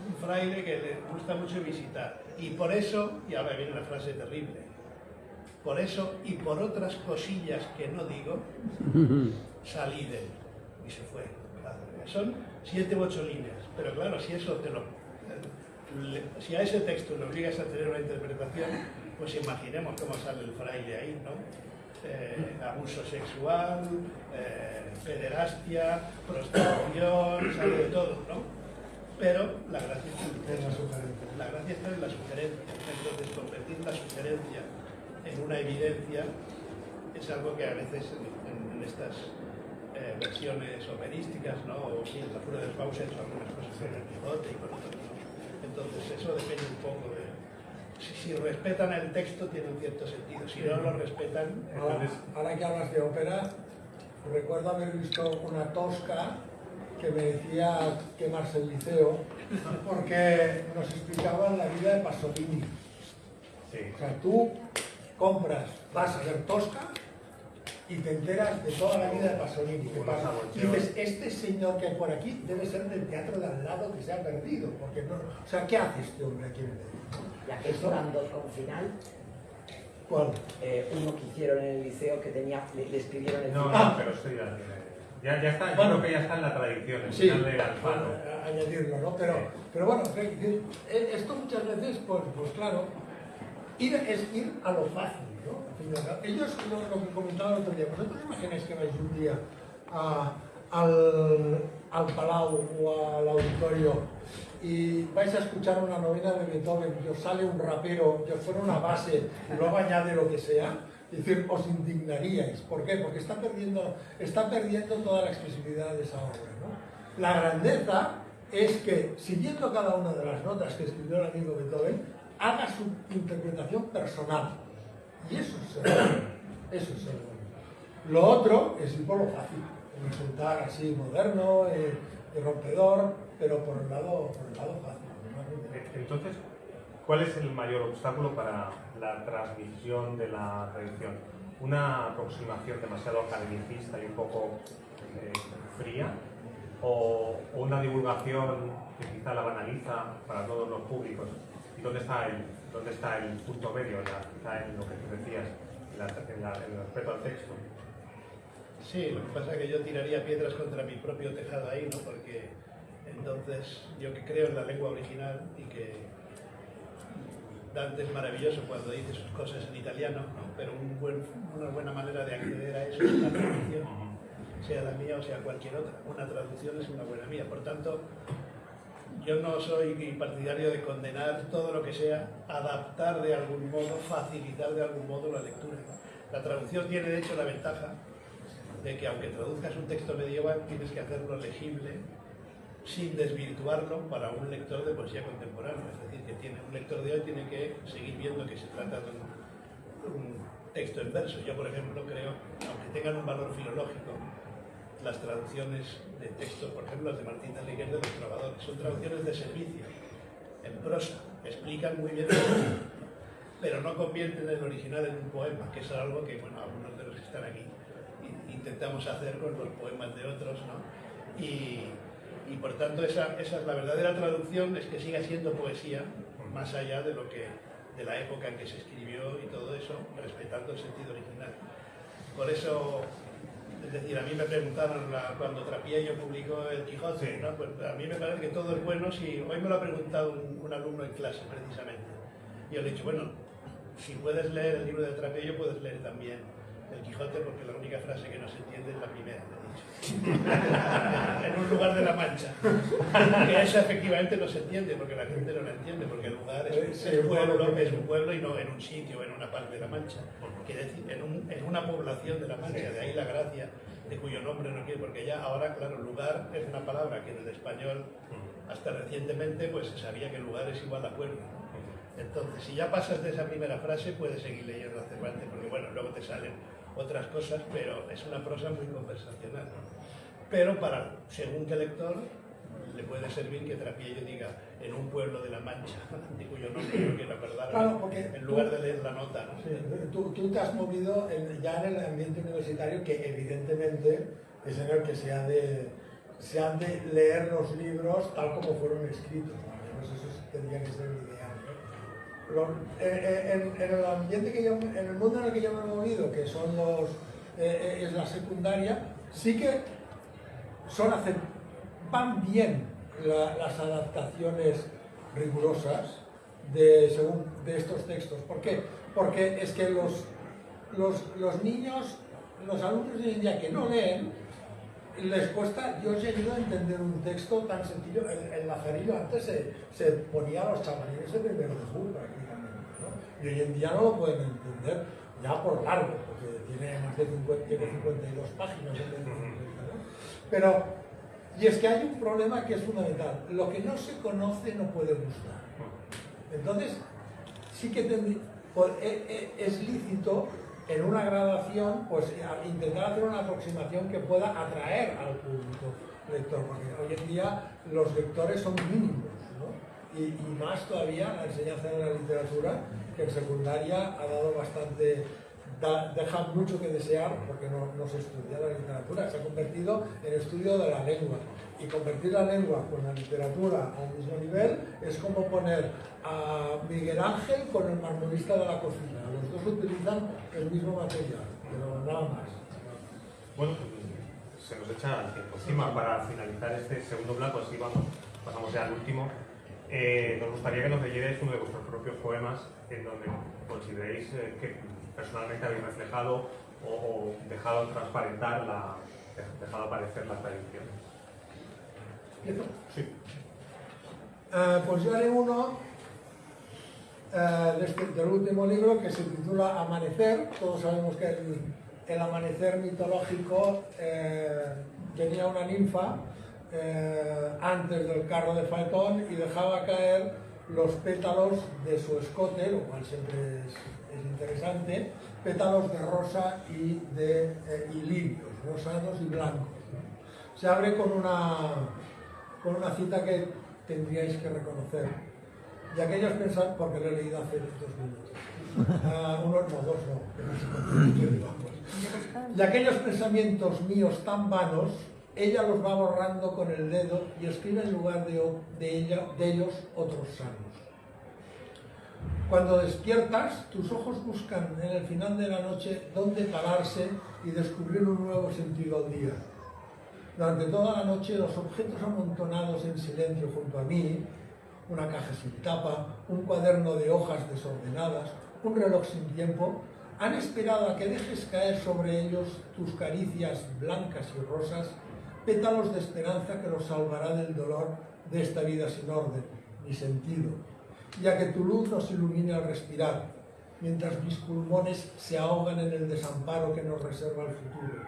un fraile que le gusta mucho visitar, y por eso, y ahora viene una frase terrible, por eso y por otras cosillas que no digo, salí de él y se fue. Son 7 u 8 líneas, pero claro, si eso si a ese texto le obligas a tener una interpretación, pues imaginemos cómo sale el fraile ahí, ¿no? Abuso sexual, pederastia, prostitución, sale de todo, ¿no? Pero la gracia está en la sugerencia. Entonces, convertir la sugerencia en una evidencia es algo que a veces en estas versiones operísticas, ¿no? O sí, en la Furia del Fawcett o algunas cosas con el Quijote y con otros, ¿no? Entonces, eso depende un poco de... Si respetan el texto, tiene un cierto sentido. Si no lo respetan... Ahora que hablas de ópera, recuerdo haber visto una Tosca que me decía quemarse el liceo, porque nos explicaban la vida de Pasolini. Sí. O sea, tú compras, vas a ver Tosca y te enteras de toda la vida de Pasolini. Y dices, este señor que hay por aquí debe ser del teatro de al lado que se ha perdido, porque no... O sea, ¿qué hace este hombre aquí en Madrid? Y aquí Turandot con final. ¿Cuál? Uno que hicieron en el liceo que tenía, le escribieron el No, final. pero esto ya está, Bueno, yo creo que ya está en la tradición, el sí, final del Alfano. añadirlo, ¿no? Pero bueno, esto muchas veces, pues claro, es ir a lo fácil, ¿no? Ellos, lo que comentaba el otro día, vosotros imagináis que vais un día al Palau o al auditorio y vais a escuchar una novena de Beethoven y os sale un rapero y os pone una base y luego añade lo que sea, es decir, os indignaríais. ¿Por qué? Porque está perdiendo toda la expresividad de esa obra, ¿no? La grandeza es que, siguiendo cada una de las notas que escribió el amigo Beethoven, haga su interpretación personal. Y eso es ser bueno. Eso es ser bueno. Lo otro es ir por lo fácil, insultar así moderno, rompedor, pero por el lado fácil, ¿no? Entonces, ¿cuál es el mayor obstáculo para la transmisión de la tradición? ¿Una aproximación demasiado academicista y un poco fría? ¿O una divulgación que quizá la banaliza para todos los públicos? ¿Y dónde está el punto medio, quizá en lo que tú decías, en el respeto al texto? Sí, lo que pasa es que yo tiraría piedras contra mi propio tejado ahí, ¿no? Porque entonces yo que creo en la lengua original y que Dante es maravilloso cuando dice sus cosas en italiano, ¿no? Pero una buena manera de acceder a eso es la traducción, sea la mía o sea cualquier otra. Una traducción es una buena mía. Por tanto, yo no soy partidario de condenar todo lo que sea adaptar de algún modo, facilitar de algún modo la lectura. La traducción tiene de hecho la ventaja de que aunque traduzcas un texto medieval tienes que hacerlo legible sin desvirtuarlo para un lector de poesía contemporánea. Es decir, que un lector de hoy tiene que seguir viendo que se trata de un texto en verso. Yo, por ejemplo, creo, aunque tengan un valor filológico, las traducciones de textos, por ejemplo, las de Martín de Riguer de Los Trovadores, son traducciones de servicio, en prosa, explican muy bien el texto, pero no convierten el original en un poema, que es algo que, bueno, algunos de los que están aquí intentamos hacer con los poemas de otros, ¿no? Y por tanto esa es la verdadera traducción, es que siga siendo poesía, más allá de la época en que se escribió y todo eso, respetando el sentido original. Por eso, es decir, a mí me preguntaron cuando Trapiello publicó El Quijote, ¿no? Pues a mí me parece que todo es bueno. Si hoy me lo ha preguntado un alumno en clase, precisamente. Y yo le he dicho, bueno, si puedes leer el libro de Trapiello, puedes leer también El Quijote, porque la única frase que no se entiende es la primera, le he dicho. En un lugar de la Mancha. Que esa efectivamente no se entiende, porque la gente no la entiende, porque el lugar es un pueblo y no en un sitio, en una parte de la Mancha. Quiere decir, en una población de la Mancha, de ahí la gracia, de cuyo nombre no quiere, porque ya ahora, claro, lugar es una palabra que en el español, hasta recientemente, pues se sabía que lugar es igual a pueblo, ¿no? Entonces, si ya pasas de esa primera frase, puedes seguir leyendo a Cervantes, porque bueno, luego te salen otras cosas, pero es una prosa muy conversacional, ¿no? Pero según qué lector, le puede servir que Trapiello diga en un pueblo de la Mancha, de cuyo nombre no quiero acordar, claro, en lugar de leer la nota, ¿no? Sí, tú te has movido ya en el ambiente universitario, que evidentemente es en el que se han de leer los libros tal como fueron escritos, ¿no? Pues eso tendría que ser el ideal, ¿no? En el ambiente en el mundo en el que yo me he movido, que son es la secundaria, sí que van bien las adaptaciones rigurosas de estos textos. ¿Por qué? Porque es que los niños, los alumnos de hoy en día que no leen, les cuesta. Yo he llegado a entender un texto tan sencillo. El Lazarillo antes se ponía a los chavalines de primero de Julio prácticamente, ¿no? Y hoy en día no lo pueden entender ya por largo, porque tiene más de 52 páginas, ¿no? Y es que hay un problema que es fundamental: lo que no se conoce no puede gustar. Entonces, sí que es lícito en una graduación, pues intentar hacer una aproximación que pueda atraer al público lector, porque hoy en día los lectores son mínimos, ¿no? Y más todavía la enseñanza de la literatura, que en secundaria ha dado bastante, deja mucho que desear, porque no se estudia la literatura, se ha convertido en estudio de la lengua. Y convertir la lengua con la literatura a un mismo nivel es como poner a Miguel Ángel con el marmolista de la cocina. Los dos utilizan el mismo material, pero nada más. Bueno, se nos echa el tiempo encima. Para finalizar este segundo bloque, así pasamos ya al último. Nos gustaría que nos leyerais uno de vuestros propios poemas en donde consideréis que personalmente habéis reflejado o dejado transparentar dejado aparecer la tradición. ¿Empiezo? Sí. Pues yo haré uno del último libro, que se titula Amanecer. Todos sabemos que el amanecer mitológico tenía una ninfa antes del carro de Faetón y dejaba caer los pétalos de su escote, lo cual siempre es interesante, pétalos de rosa y lirios, rosados y blancos, ¿no? Se abre con una cita que tendríais que reconocer. Y aquellos pensamientos, porque lo he leído hace 2 minutos, dos no, y aquellos pensamientos míos tan vanos, ella los va borrando con el dedo y escribe en lugar de ellos otros sanos. Cuando despiertas, tus ojos buscan en el final de la noche dónde pararse y descubrir un nuevo sentido al día. Durante toda la noche, los objetos amontonados en silencio junto a mí, una caja sin tapa, un cuaderno de hojas desordenadas, un reloj sin tiempo, han esperado a que dejes caer sobre ellos tus caricias blancas y rosas, pétalos de esperanza que los salvará del dolor de esta vida sin orden ni sentido, y a que tu luz nos ilumine al respirar, mientras mis pulmones se ahogan en el desamparo que nos reserva el futuro,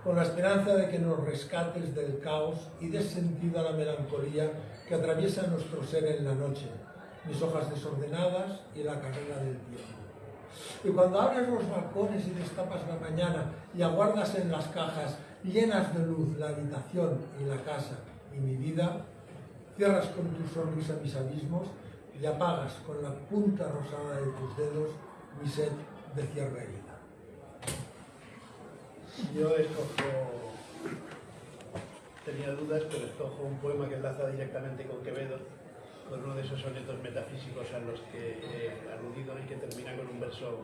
con la esperanza de que nos rescates del caos y des sentido a la melancolía que atraviesa nuestro ser en la noche, mis hojas desordenadas y la carrera del tiempo. Y cuando abres los balcones y destapas la mañana y aguardas en las cajas llenas de luz la habitación y la casa y mi vida, cierras con tu sonrisa mis abismos y apagas con la punta rosada de tus dedos mi sed de cierta herida. Yo tenía dudas, pero escojo un poema que enlaza directamente con Quevedo, con uno de esos sonetos metafísicos a los que he aludido y que termina con un verso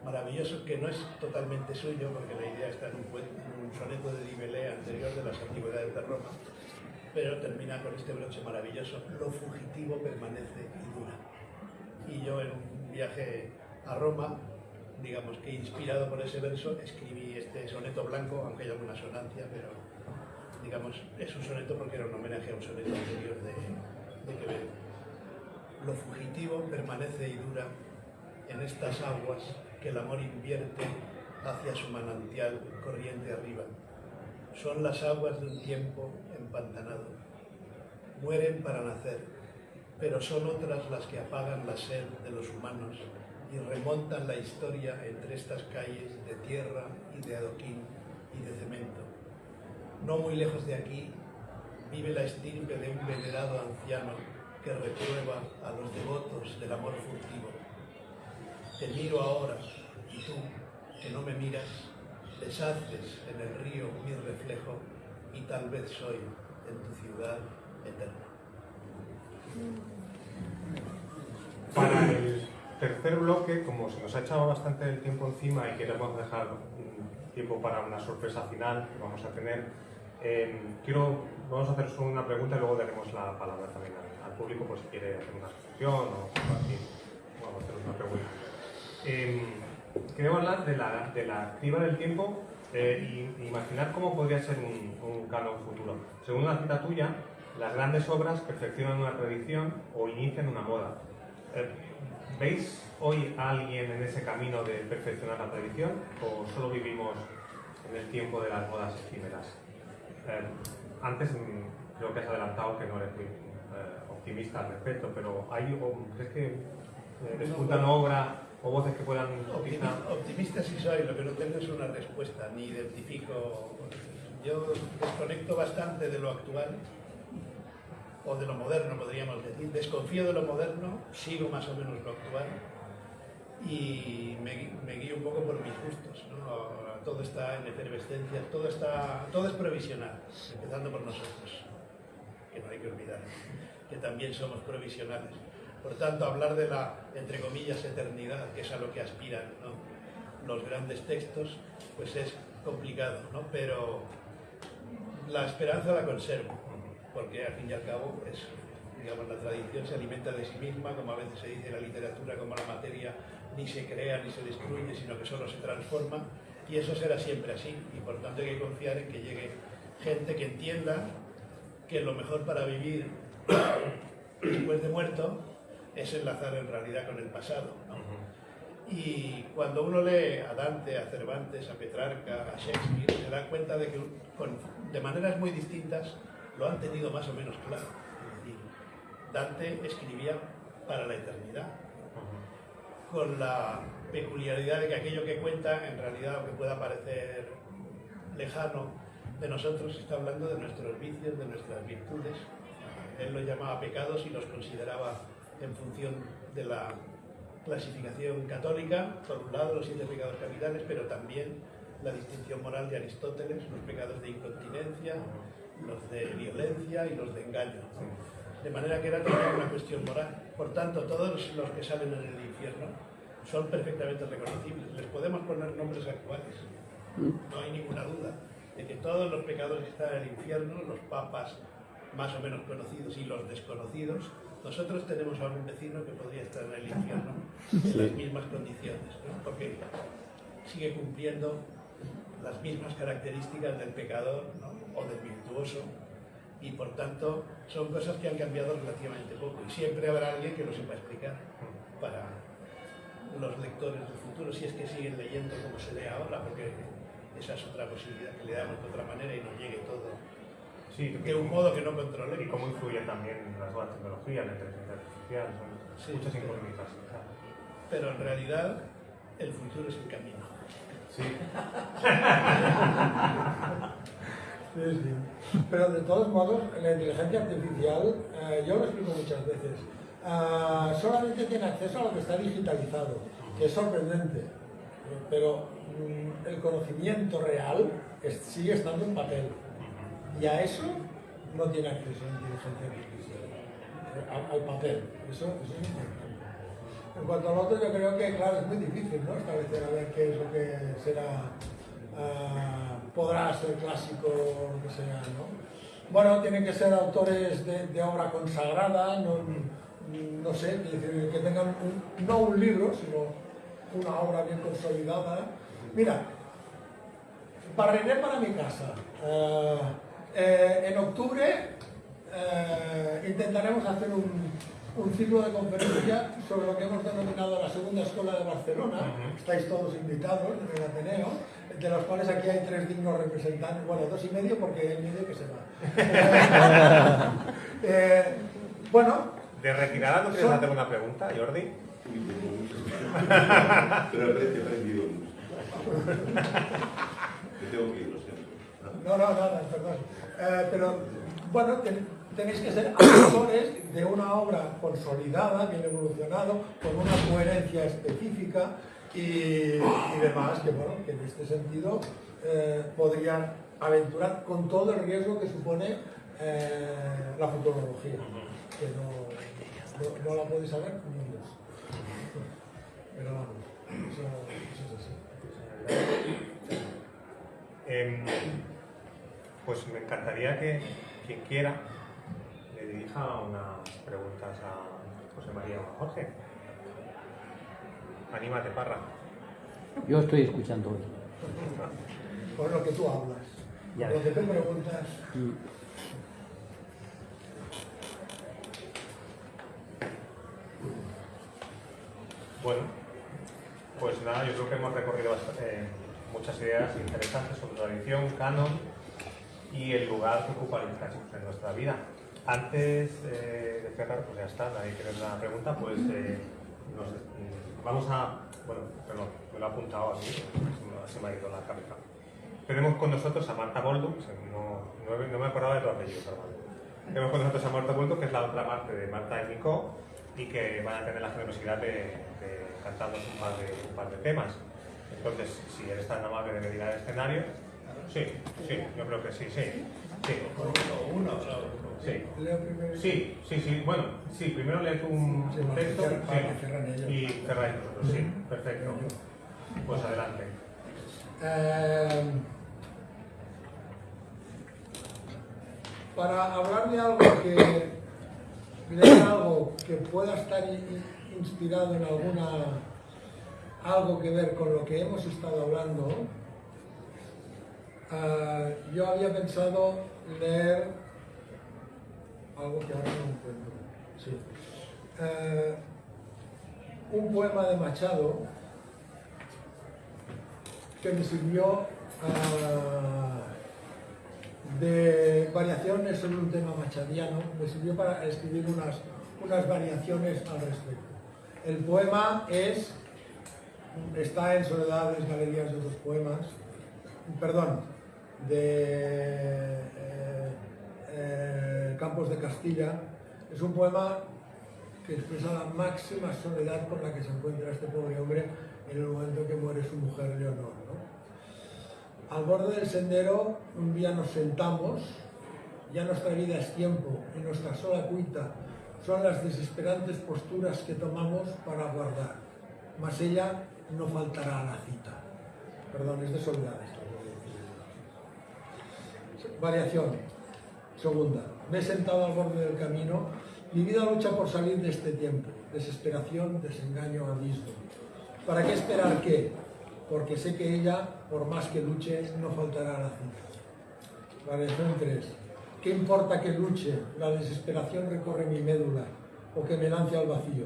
maravilloso que no es totalmente suyo, porque la idea está en un soneto de Dibelé anterior de las antigüedades de Roma, pero termina con este broche maravilloso: lo fugitivo permanece y dura. Y yo en un viaje a Roma, digamos que inspirado por ese verso, escribí este soneto blanco, aunque hay alguna sonancia, pero digamos es un soneto porque era un homenaje a un soneto anterior de Quevedo. Lo fugitivo permanece y dura en estas aguas que el amor invierte hacia su manantial corriente arriba. Son las aguas de un tiempo empantanado. Mueren para nacer, pero son otras las que apagan la sed de los humanos y remontan la historia entre estas calles de tierra y de adoquín y de cemento. No muy lejos de aquí vive la estirpe de un venerado anciano que reprueba a los devotos del amor furtivo. Te miro ahora, y tú, que no me miras, deshaces en el río mi reflejo, y tal vez soy en tu ciudad eterna. Para el tercer bloque, como se nos ha echado bastante el tiempo encima y queremos dejar tiempo para una sorpresa final que vamos a tener, vamos a hacer solo una pregunta y luego daremos la palabra también al público por si quiere hacer una exposición o compartir. Vamos a hacer una pregunta. Queremos hablar de la criba del tiempo e imaginar cómo podría ser un canon futuro. Según una cita tuya, las grandes obras perfeccionan una tradición o inician una moda. ¿Veis hoy a alguien en ese camino de perfeccionar la tradición o solo vivimos en el tiempo de las modas efímeras? Antes creo que has adelantado que no eres muy optimista al respecto, pero ¿crees que despuntan obra o voces que puedan... Optimista sí soy, lo que no tengo es una respuesta, ni identifico. Yo desconecto bastante de lo actual, o de lo moderno, podríamos decir. Desconfío de lo moderno, sigo más o menos lo actual, y me guío un poco por mis gustos, ¿no? Todo está en efervescencia, todo es provisional, empezando por nosotros, que no hay que olvidar, que también somos provisionales. Por tanto, hablar de la, entre comillas, eternidad, que es a lo que aspiran, ¿no?, los grandes textos, pues es complicado, ¿no? Pero la esperanza la conservo, porque al fin y al cabo es, digamos, la tradición se alimenta de sí misma, como a veces se dice en la literatura, como la materia ni se crea ni se destruye, sino que solo se transforma, y eso será siempre así, y por tanto hay que confiar en que llegue gente que entienda que lo mejor para vivir después de muerto es enlazar en realidad con el pasado, ¿no? Y cuando uno lee a Dante, a Cervantes, a Petrarca, a Shakespeare, se da cuenta de que de maneras muy distintas lo han tenido más o menos claro. Es decir, Dante escribía para la eternidad, con la peculiaridad de que aquello que cuenta, en realidad, aunque pueda parecer lejano de nosotros, está hablando de nuestros vicios, de nuestras virtudes. Él los llamaba pecados y los consideraba en función de la clasificación católica, por un lado los 7 pecados capitales, pero también la distinción moral de Aristóteles, los pecados de incontinencia, los de violencia y los de engaño. De manera que era toda una cuestión moral. Por tanto, todos los que salen en el infierno son perfectamente reconocibles. Les podemos poner nombres actuales. No hay ninguna duda de que todos los pecadores que están en el infierno, los papas más o menos conocidos y los desconocidos, nosotros tenemos a un vecino que podría estar en el infierno en las mismas condiciones, ¿no? Porque sigue cumpliendo las mismas características del pecador, ¿no? O del virtuoso, y por tanto son cosas que han cambiado relativamente poco, y siempre habrá alguien que lo sepa explicar para los lectores del futuro, si es que siguen leyendo como se lee ahora, porque esa es otra posibilidad, que leamos de otra manera y nos llegue todo de un modo que no controlemos. Y cómo influyen también las nuevas tecnologías, la inteligencia artificial, son muchas incógnitas. Pero en realidad el futuro es el camino. Sí. Sí, sí. Pero de todos modos, la inteligencia artificial, yo lo explico muchas veces, solamente tiene acceso a lo que está digitalizado, que es sorprendente, pero el conocimiento real sigue estando en papel, y a eso no tiene acceso la inteligencia artificial, al papel. Eso es importante. En cuanto al otro, yo creo que, claro, es muy difícil, ¿no?, establecer a ver qué es lo que será, podrá ser clásico o lo que sea, ¿no? Bueno, tienen que ser autores de obra consagrada, no sé, que tengan no un libro, sino una obra bien consolidada. Mira, barreré para mi casa. En octubre intentaremos hacer un ciclo de conferencias sobre lo que hemos denominado la Segunda Escuela de Barcelona. Estáis todos invitados en el Ateneo, de los cuales aquí hay 3 dignos representantes, bueno, 2 y medio porque hay medio que se va. Bueno. ¿De retirada no quieres hacer una pregunta, Jordi? Pero he aprendido mucho. Me tengo que ir, lo siento. No, perdón. Pero, bueno, tenéis que ser autores de una obra consolidada, bien evolucionado, con una coherencia específica y demás, que bueno, que en este sentido podrían aventurar con todo el riesgo que supone la futurología, que no la podéis saber ni Dios. Pero vamos, eso es así. Pues me encantaría que quien quiera le dirija unas preguntas a José María o a Jorge. Anímate, Parra. Yo estoy escuchando hoy. Por lo que tú hablas, Ya por lo que tú preguntas. Bueno, pues nada, yo creo que hemos recorrido muchas ideas interesantes sobre tradición, canon y el lugar que ocupa el clásicos en nuestra vida. Antes de cerrar, pues ya está, nadie quiere una pregunta, pues vamos a... Bueno, perdón, me lo he apuntado así, se me ha ido la cabeza. Tenemos con nosotros a Marta Boldu, no me acordaba de tu apellido, perdón. Tenemos con nosotros a Marta Boldu, que es la otra parte de Marta y Nico, y que van a tener la generosidad de cantarnos un par de temas. Entonces, si eres tan amable de venir al escenario, sí, yo creo que sí. Uno. Sí. Leo primero. Sí, bueno, sí, primero lee un texto y cerráis vosotros, sí, perfecto. Pues adelante. Para hablar de algo que pueda estar inspirado en algo que ver con lo que hemos estado hablando, yo había pensado leer algo que ahora no encuentro. Sí. Un poema de Machado que me sirvió de variaciones sobre un tema machadiano, me sirvió para escribir unas variaciones al respecto. El poema está en Soledades, Galerías de otros poemas, de Campos de Castilla. Es un poema que expresa la máxima soledad con la que se encuentra este pobre hombre en el momento que muere su mujer Leonor, ¿no? Al borde del sendero un día nos sentamos, ya nuestra vida es tiempo y nuestra sola cuita son las desesperantes posturas que tomamos para aguardar, mas ella no faltará a la cita. Perdón, es de soledad esto. Variación. Segunda. Me he sentado al borde del camino. Mi vida lucha por salir de este tiempo. Desesperación, desengaño, abismo. ¿Para qué esperar qué? Porque sé que ella, por más que luche, no faltará a la cita. Variación 3. ¿Qué importa que luche? La desesperación recorre mi médula o que me lance al vacío.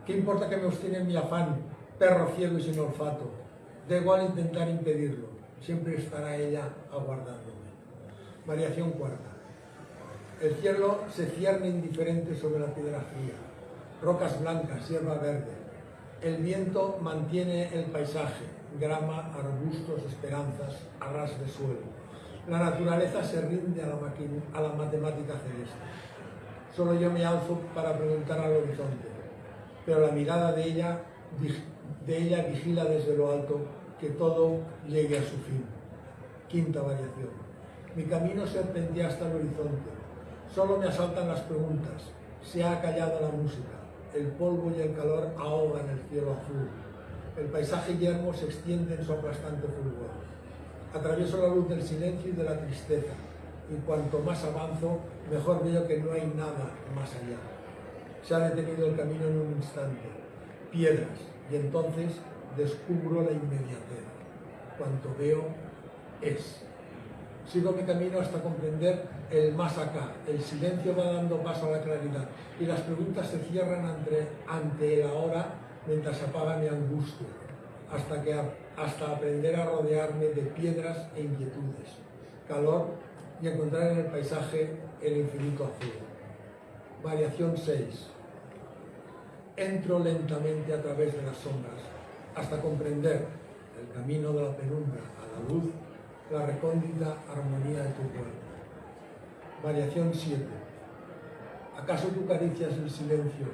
¿Qué importa que me obstine en mi afán, perro ciego y sin olfato? Da igual intentar impedirlo. Siempre estará ella aguardándome. Variación 4. El cielo se cierne indiferente sobre la piedra fría. Rocas blancas, hierba verde. El viento mantiene el paisaje. Grama, arbustos, esperanzas, a ras de suelo. La naturaleza se rinde a la matemática celeste. Solo yo me alzo para preguntar al horizonte, pero la mirada de ella vigila desde lo alto que todo llegue a su fin. Quinta variación. Mi camino serpentea hasta el horizonte. Solo me asaltan las preguntas. Se ha callado la música. El polvo y el calor ahogan el cielo azul. El paisaje yermo se extiende en su aplastante fulgor. Atravieso la luz del silencio y de la tristeza, y cuanto más avanzo, mejor veo que no hay nada más allá. Se ha detenido el camino en un instante, piedras, y entonces descubro la inmediatez. Cuanto veo es. Sigo mi camino hasta comprender el más acá. El silencio va dando paso a la claridad, y las preguntas se cierran ante el ahora mientras apaga mi angustia, hasta aprender a rodearme de piedras e inquietudes, calor y encontrar en el paisaje el infinito azul. Variación 6. Entro lentamente a través de las sombras hasta comprender el camino de la penumbra a la luz, la recóndita armonía de tu cuerpo. Variación 7. ¿Acaso tú caricias el silencio,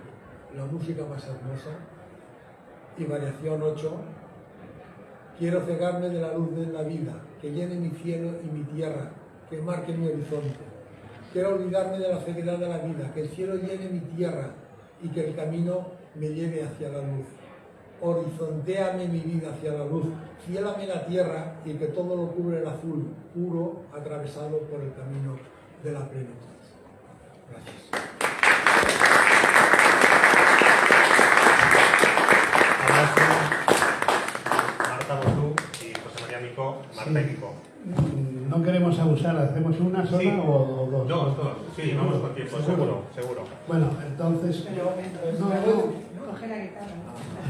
la música más hermosa? Y variación 8. Quiero cegarme de la luz de la vida, que llene mi cielo y mi tierra, que marque mi horizonte. Quiero olvidarme de la ceguedad de la vida, que el cielo llene mi tierra y que el camino me lleve hacia la luz. Horizontéame mi vida hacia la luz, ciélame la tierra y que todo lo cubre el azul, puro, atravesado por el camino de la plenitud. Gracias. Marta Bosú y José María Micó, Marta y Micó. No queremos abusar, ¿hacemos una sola Sí. o dos? Dos. Sí, vamos con tiempo, seguro. Bueno, entonces... Coge la guitarra.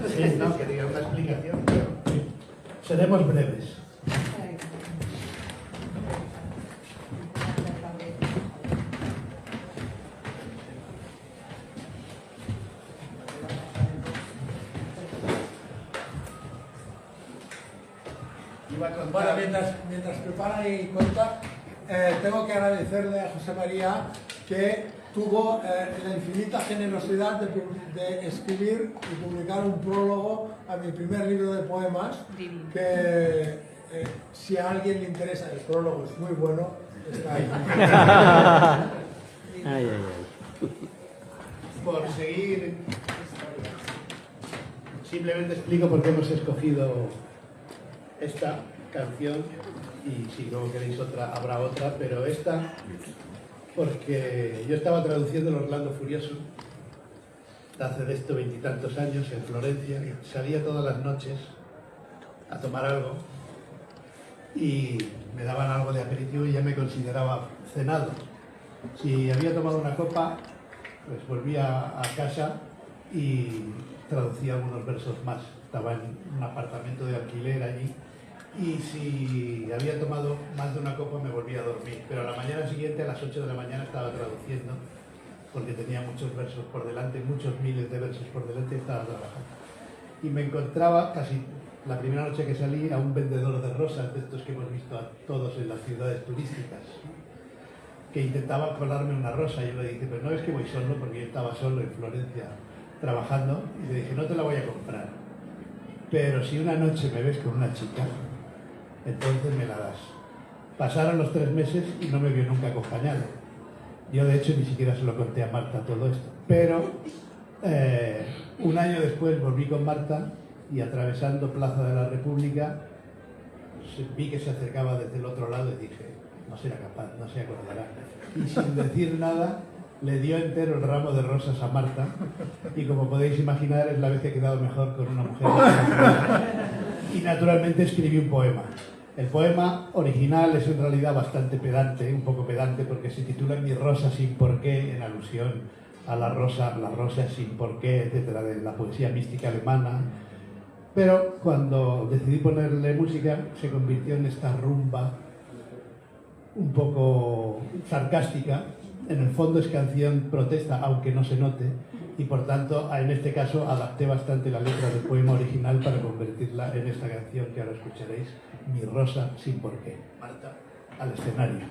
Sí, no, que diga una explicación, pero seremos breves. Bueno, mientras prepara y cuenta, tengo que agradecerle a José María que tuvo la infinita generosidad de escribir y publicar un prólogo a mi primer libro de poemas, que si a alguien le interesa, el prólogo es muy bueno, está ahí. Ay. Por seguir, simplemente explico por qué hemos escogido esta canción, y si luego queréis otra, habrá otra, pero esta, porque yo estaba traduciendo el Orlando Furioso hace de esto 20 y tantos años en Florencia, y salía todas las noches a tomar algo y me daban algo de aperitivo y ya me consideraba cenado. Si había tomado una copa, pues volvía a casa y traducía algunos versos más. Estaba en un apartamento de alquiler allí, y si había tomado más de una copa me volvía a dormir, pero a la mañana siguiente, a las 8 de la mañana, estaba traduciendo, porque tenía muchos versos por delante, muchos miles de versos por delante, y estaba trabajando. Y me encontraba casi la primera noche que salí a un vendedor de rosas, de estos que hemos visto a todos en las ciudades turísticas. que intentaba colarme una rosa. Yo le dije, pero no es que voy solo, porque yo estaba solo en Florencia trabajando, y le dije, no te la voy a comprar, pero si una noche me ves con una chica, entonces me la das. Pasaron los 3 meses y no me vio nunca acompañado. Yo de hecho ni siquiera se lo conté a Marta todo esto, pero un año después volví con Marta y atravesando Plaza de la República vi que se acercaba desde el otro lado y dije, no será capaz, no se acordará. Y sin decir nada le dio entero el ramo de rosas a Marta, y como podéis imaginar es la vez que he quedado mejor con una mujer. Y naturalmente escribí un poema. El poema original es en realidad bastante pedante, un poco pedante, porque se titula Mi rosa sin porqué, en alusión a la rosa sin porqué, etcétera, de la poesía mística alemana. Pero cuando decidí ponerle música se convirtió en esta rumba un poco sarcástica. En el fondo es canción protesta, aunque no se note, y por tanto en este caso adapté bastante la letra del poema original para convertirla en esta canción que ahora escucharéis, Mi rosa sin porqué. Marta, al escenario.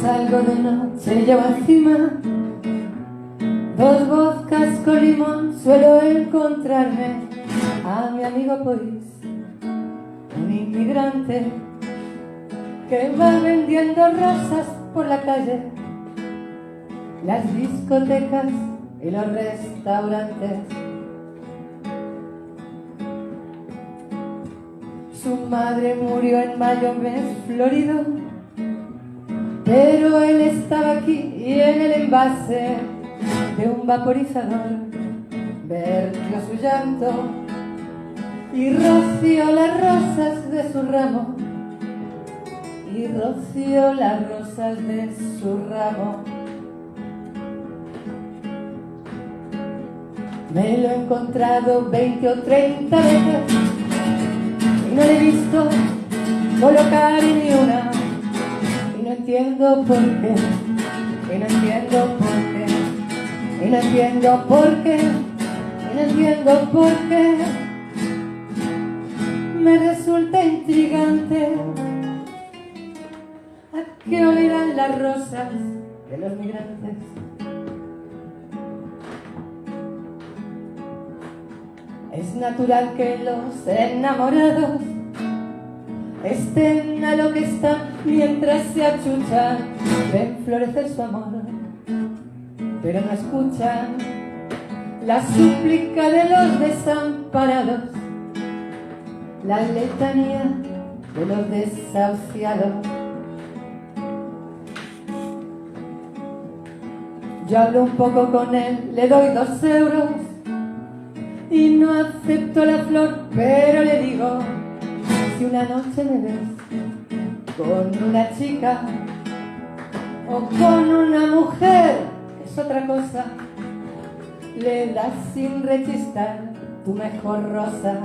Salgo de noche, llevo encima 2 vodkas con limón. Suelo encontrarme a mi amigo pues, un inmigrante que va vendiendo rosas por la calle, las discotecas y los restaurantes. Su madre murió en mayo, mes florido, pero él estaba aquí y en el envase de un vaporizador vertió su llanto y roció las rosas de su ramo, y roció las rosas de su ramo. Me lo he encontrado 20 o 30 veces y no le he visto colocar ni una. No entiendo por qué, y no entiendo por qué, y no entiendo por qué, y no entiendo por qué. Me resulta intrigante a qué olerán las rosas de los migrantes. Es natural que los enamorados estén a lo que están mientras se achuchan, ven florecer su amor, pero no escuchan la súplica de los desamparados, la letanía de los desahuciados. Yo hablo un poco con él, le doy 2 euros y no acepto la flor, pero le digo, si una noche me ves con una chica o con una mujer, es otra cosa, le das sin rechistar tu mejor rosa.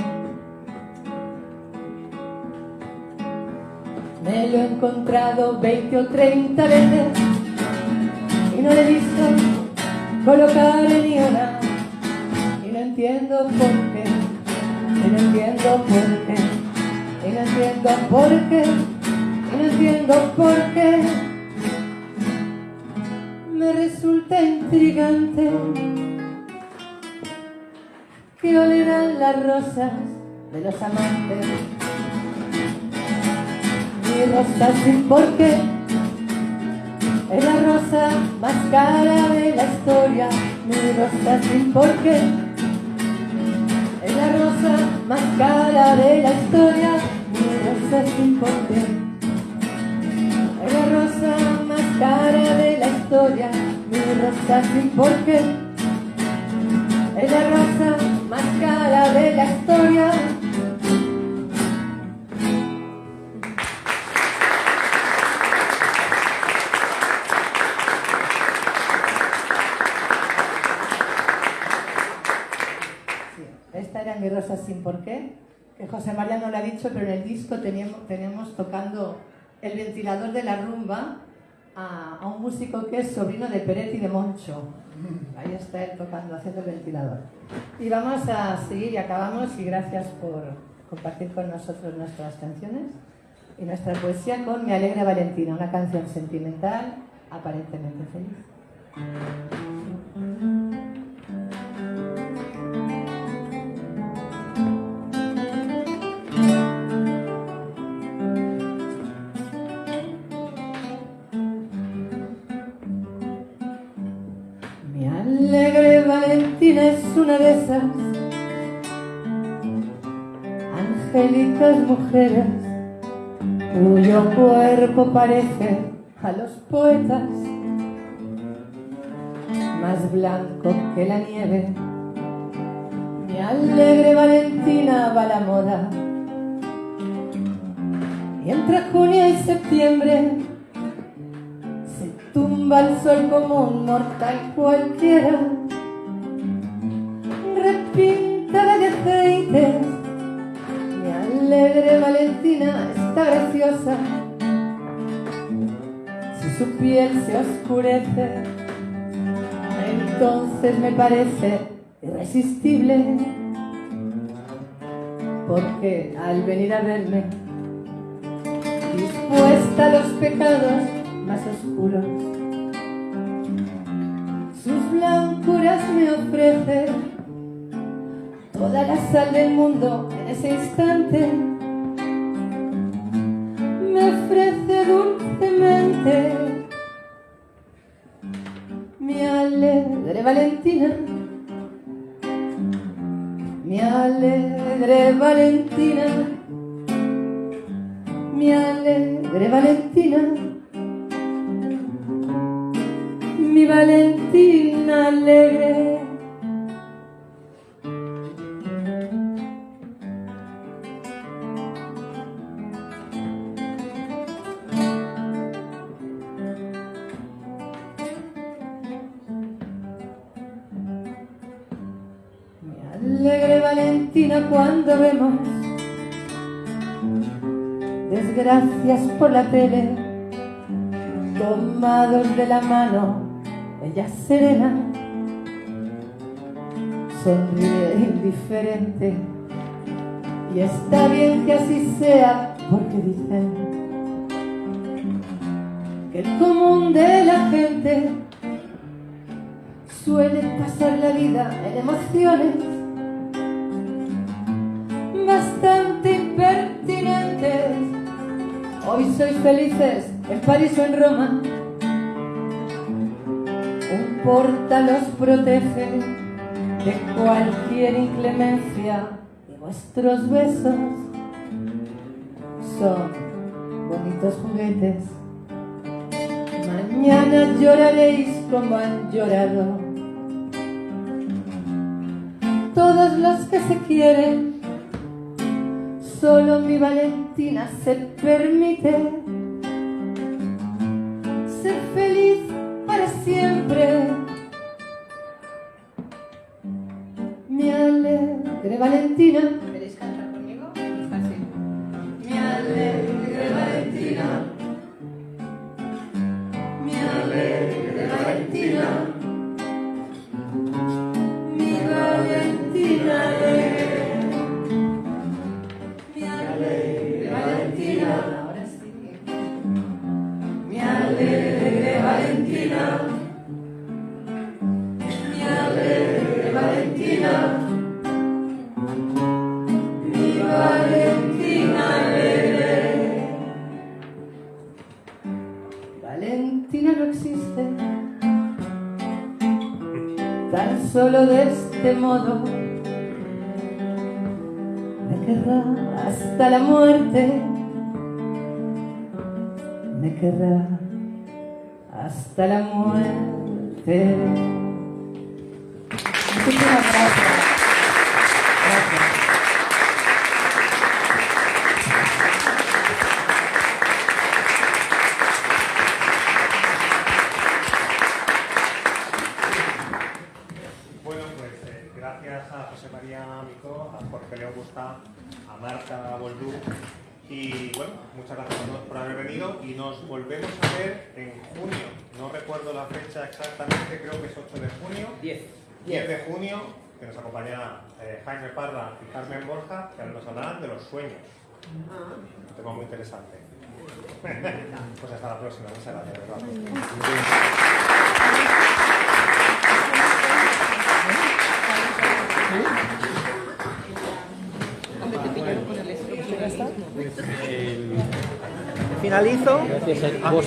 Me lo he encontrado 20 o 30 veces y no le he visto colocar ni una, y no entiendo por qué, y no entiendo por qué, y no entiendo por qué, y no entiendo por qué. Me resulta intrigante que olerán las rosas de los amantes. Mi rosa sin por qué es la rosa más cara de la historia. Mi rosa sin por qué es la rosa más cara de la historia. Mi rosa sin por qué es la rosa más cara de la historia. Mi rosa sin por qué es la rosa más cara de de la historia. Esta era Mi Rosa sin por qué, que José María no lo ha dicho, pero en el disco teníamos tocando el ventilador de la rumba a un músico que es sobrino de Peret y de Moncho. Ahí está él tocando, haciendo el ventilador. Y vamos a seguir y acabamos, y gracias por compartir con nosotros nuestras canciones y nuestra poesía con Mi Alegre Valentina, una canción sentimental, aparentemente feliz. Mi alegre Valentina es una de esas angélicas mujeres cuyo cuerpo parece a los poetas más blanco que la nieve. Mi alegre Valentina va a la moda y entre junio y septiembre se tumba el sol como un mortal cualquiera, repintada de aceites. Mi alegre Valentina está graciosa, si su piel se oscurece, entonces me parece irresistible, porque al venir a verme dispuesta a los pecados más oscuros, sus blancuras me ofrecen toda la sal del mundo en ese instante. Me ofrece dulcemente mi alegre Valentina, mi alegre Valentina, mi alegre Valentina, mi Valentina alegre. Mi alegre Valentina, cuando vemos desgracias por la tele, tomados de la mano, ella serena, sonríe indiferente, y está bien que así sea, porque dicen que el común de la gente suele pasar la vida en emociones bastante impertinentes. Hoy sois felices en París o en Roma, un portal os protege de cualquier inclemencia, y vuestros besos son bonitos juguetes. Mañana lloraréis como han llorado todos los que se quieren. Solo mi Valentina se permite ser feliz para siempre. Mi alegre Valentina. ¿Queréis cantar conmigo? Es fácil. Mi alegre Valentina. Mi alegre Valentina. Mi Valentina alegre. Mi alegre Valentina. Ahora sí. Mi alegre Valentina. Mi alegre Valentina. Mi Valentina alegre. Valentina no existe, tan solo de este modo me querrá hasta la muerte, me querrá hasta la muerte. Muchísimas gracias. Gracias. Mágico, a Jorge León Busta, a Marta Boldú. Y bueno, muchas gracias a todos por haber venido y nos volvemos a ver en junio. No recuerdo la fecha exactamente, creo que es 8 de junio. 10 de junio, que nos acompaña Jaime Parra y Carmen Borja, que nos hablarán de los sueños. Un tema muy interesante. Pues hasta la próxima, muchas gracias. Finalizo. Gracias a vos.